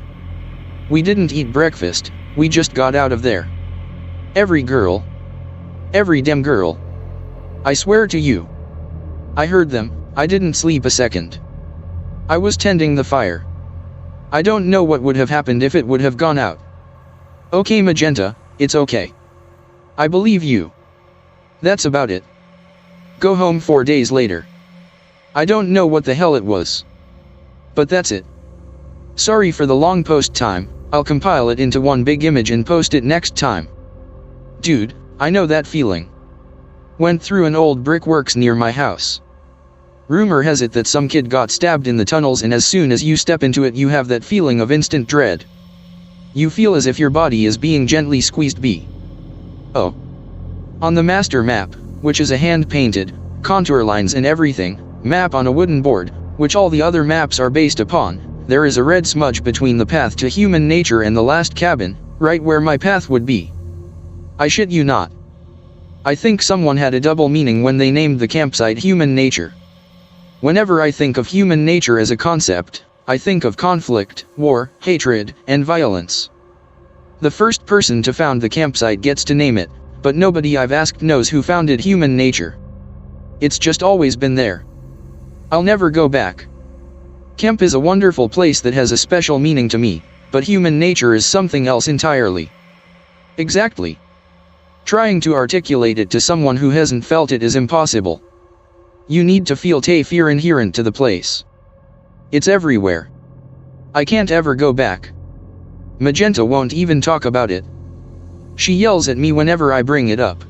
We didn't eat breakfast, we just got out of there. Every girl. Every damn girl. I swear to you. I heard them, I didn't sleep a second. I was tending the fire. I don't know what would have happened if it would have gone out. Okay Magenta, it's okay. I believe you. That's about it. Go home 4 days later. I don't know what the hell it was. But that's it. Sorry for the long post time, I'll compile it into one big image and post it next time. Dude, I know that feeling. Went through an old brickworks near my house. Rumor has it that some kid got stabbed in the tunnels, and as soon as you step into it you have that feeling of instant dread. You feel as if your body is being gently squeezed by. Oh. On the master map, which is a hand-painted, contour lines and everything, map on a wooden board, which all the other maps are based upon, there is a red smudge between the path to human nature and the last cabin, right where my path would be. I shit you not. I think someone had a double meaning when they named the campsite human nature. Whenever I think of human nature as a concept, I think of conflict, war, hatred, and violence. The first person to found the campsite gets to name it, but nobody I've asked knows who founded human nature. It's just always been there. I'll never go back. Camp is a wonderful place that has a special meaning to me, but human nature is something else entirely. Exactly. Trying to articulate it to someone who hasn't felt it is impossible. You need to feel fear inherent to the place. It's everywhere. I can't ever go back. Magenta won't even talk about it. She yells at me whenever I bring it up.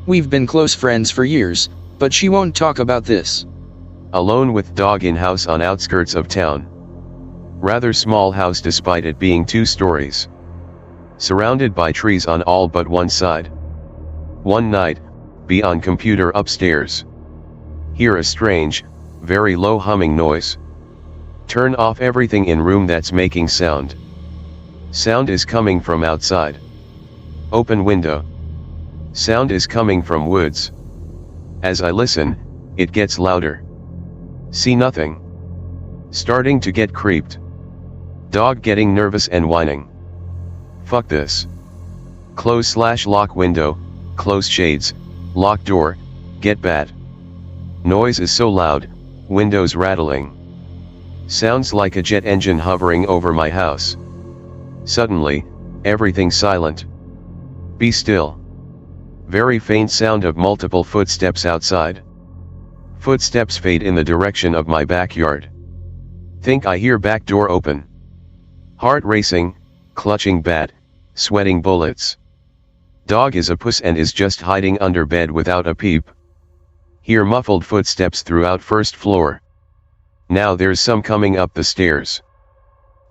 We've been close friends for years, but she won't talk about this. Alone with dog in house on outskirts of town. Rather small house despite it being 2 stories. Surrounded by trees on all but one side. One night, be on computer upstairs. Hear a strange, very low humming noise. Turn off everything in room that's making sound. Sound is coming from outside. Open window. Sound is coming from woods. As I listen, it gets louder. See nothing. Starting to get creeped. Dog getting nervous and whining. Fuck this. Close/lock window, close shades, lock door, get bad. Noise is so loud, windows rattling. Sounds like a jet engine hovering over my house. Suddenly, everything silent. Be still. Very faint sound of multiple footsteps outside. Footsteps fade in the direction of my backyard. Think I hear back door open. Heart racing, clutching bat, sweating bullets. Dog is a puss and is just hiding under bed without a peep. Hear muffled footsteps throughout first floor. Now there's some coming up the stairs.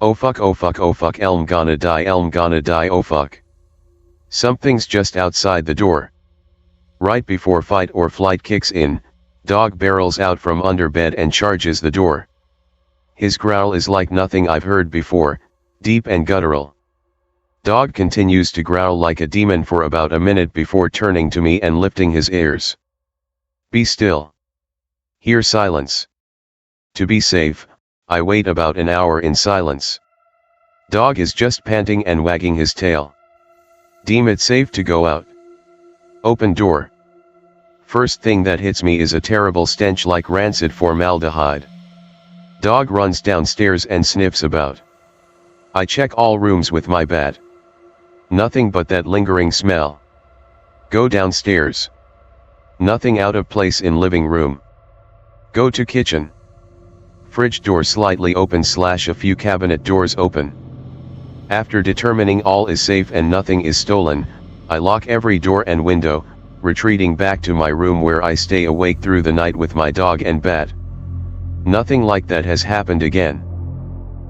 Oh fuck, oh fuck, oh fuck, Elm gonna die, oh fuck. Something's just outside the door. Right before fight or flight kicks in, dog barrels out from under bed and charges the door. His growl is like nothing I've heard before, deep and guttural. Dog continues to growl like a demon for about a minute before turning to me and lifting his ears. Be still. Hear silence. To be safe, I wait about an hour in silence. Dog is just panting and wagging his tail. Deem it safe to go out. Open door. First thing that hits me is a terrible stench like rancid formaldehyde. Dog runs downstairs and sniffs about. I check all rooms with my bat. Nothing but that lingering smell. Go downstairs. Nothing out of place in living room. Go to kitchen. Fridge door slightly open / a few cabinet doors open. After determining all is safe and nothing is stolen, I lock every door and window, retreating back to my room where I stay awake through the night with my dog and bat. Nothing like that has happened again.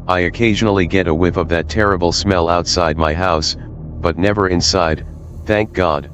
I occasionally get a whiff of that terrible smell outside my house, but never inside, thank God.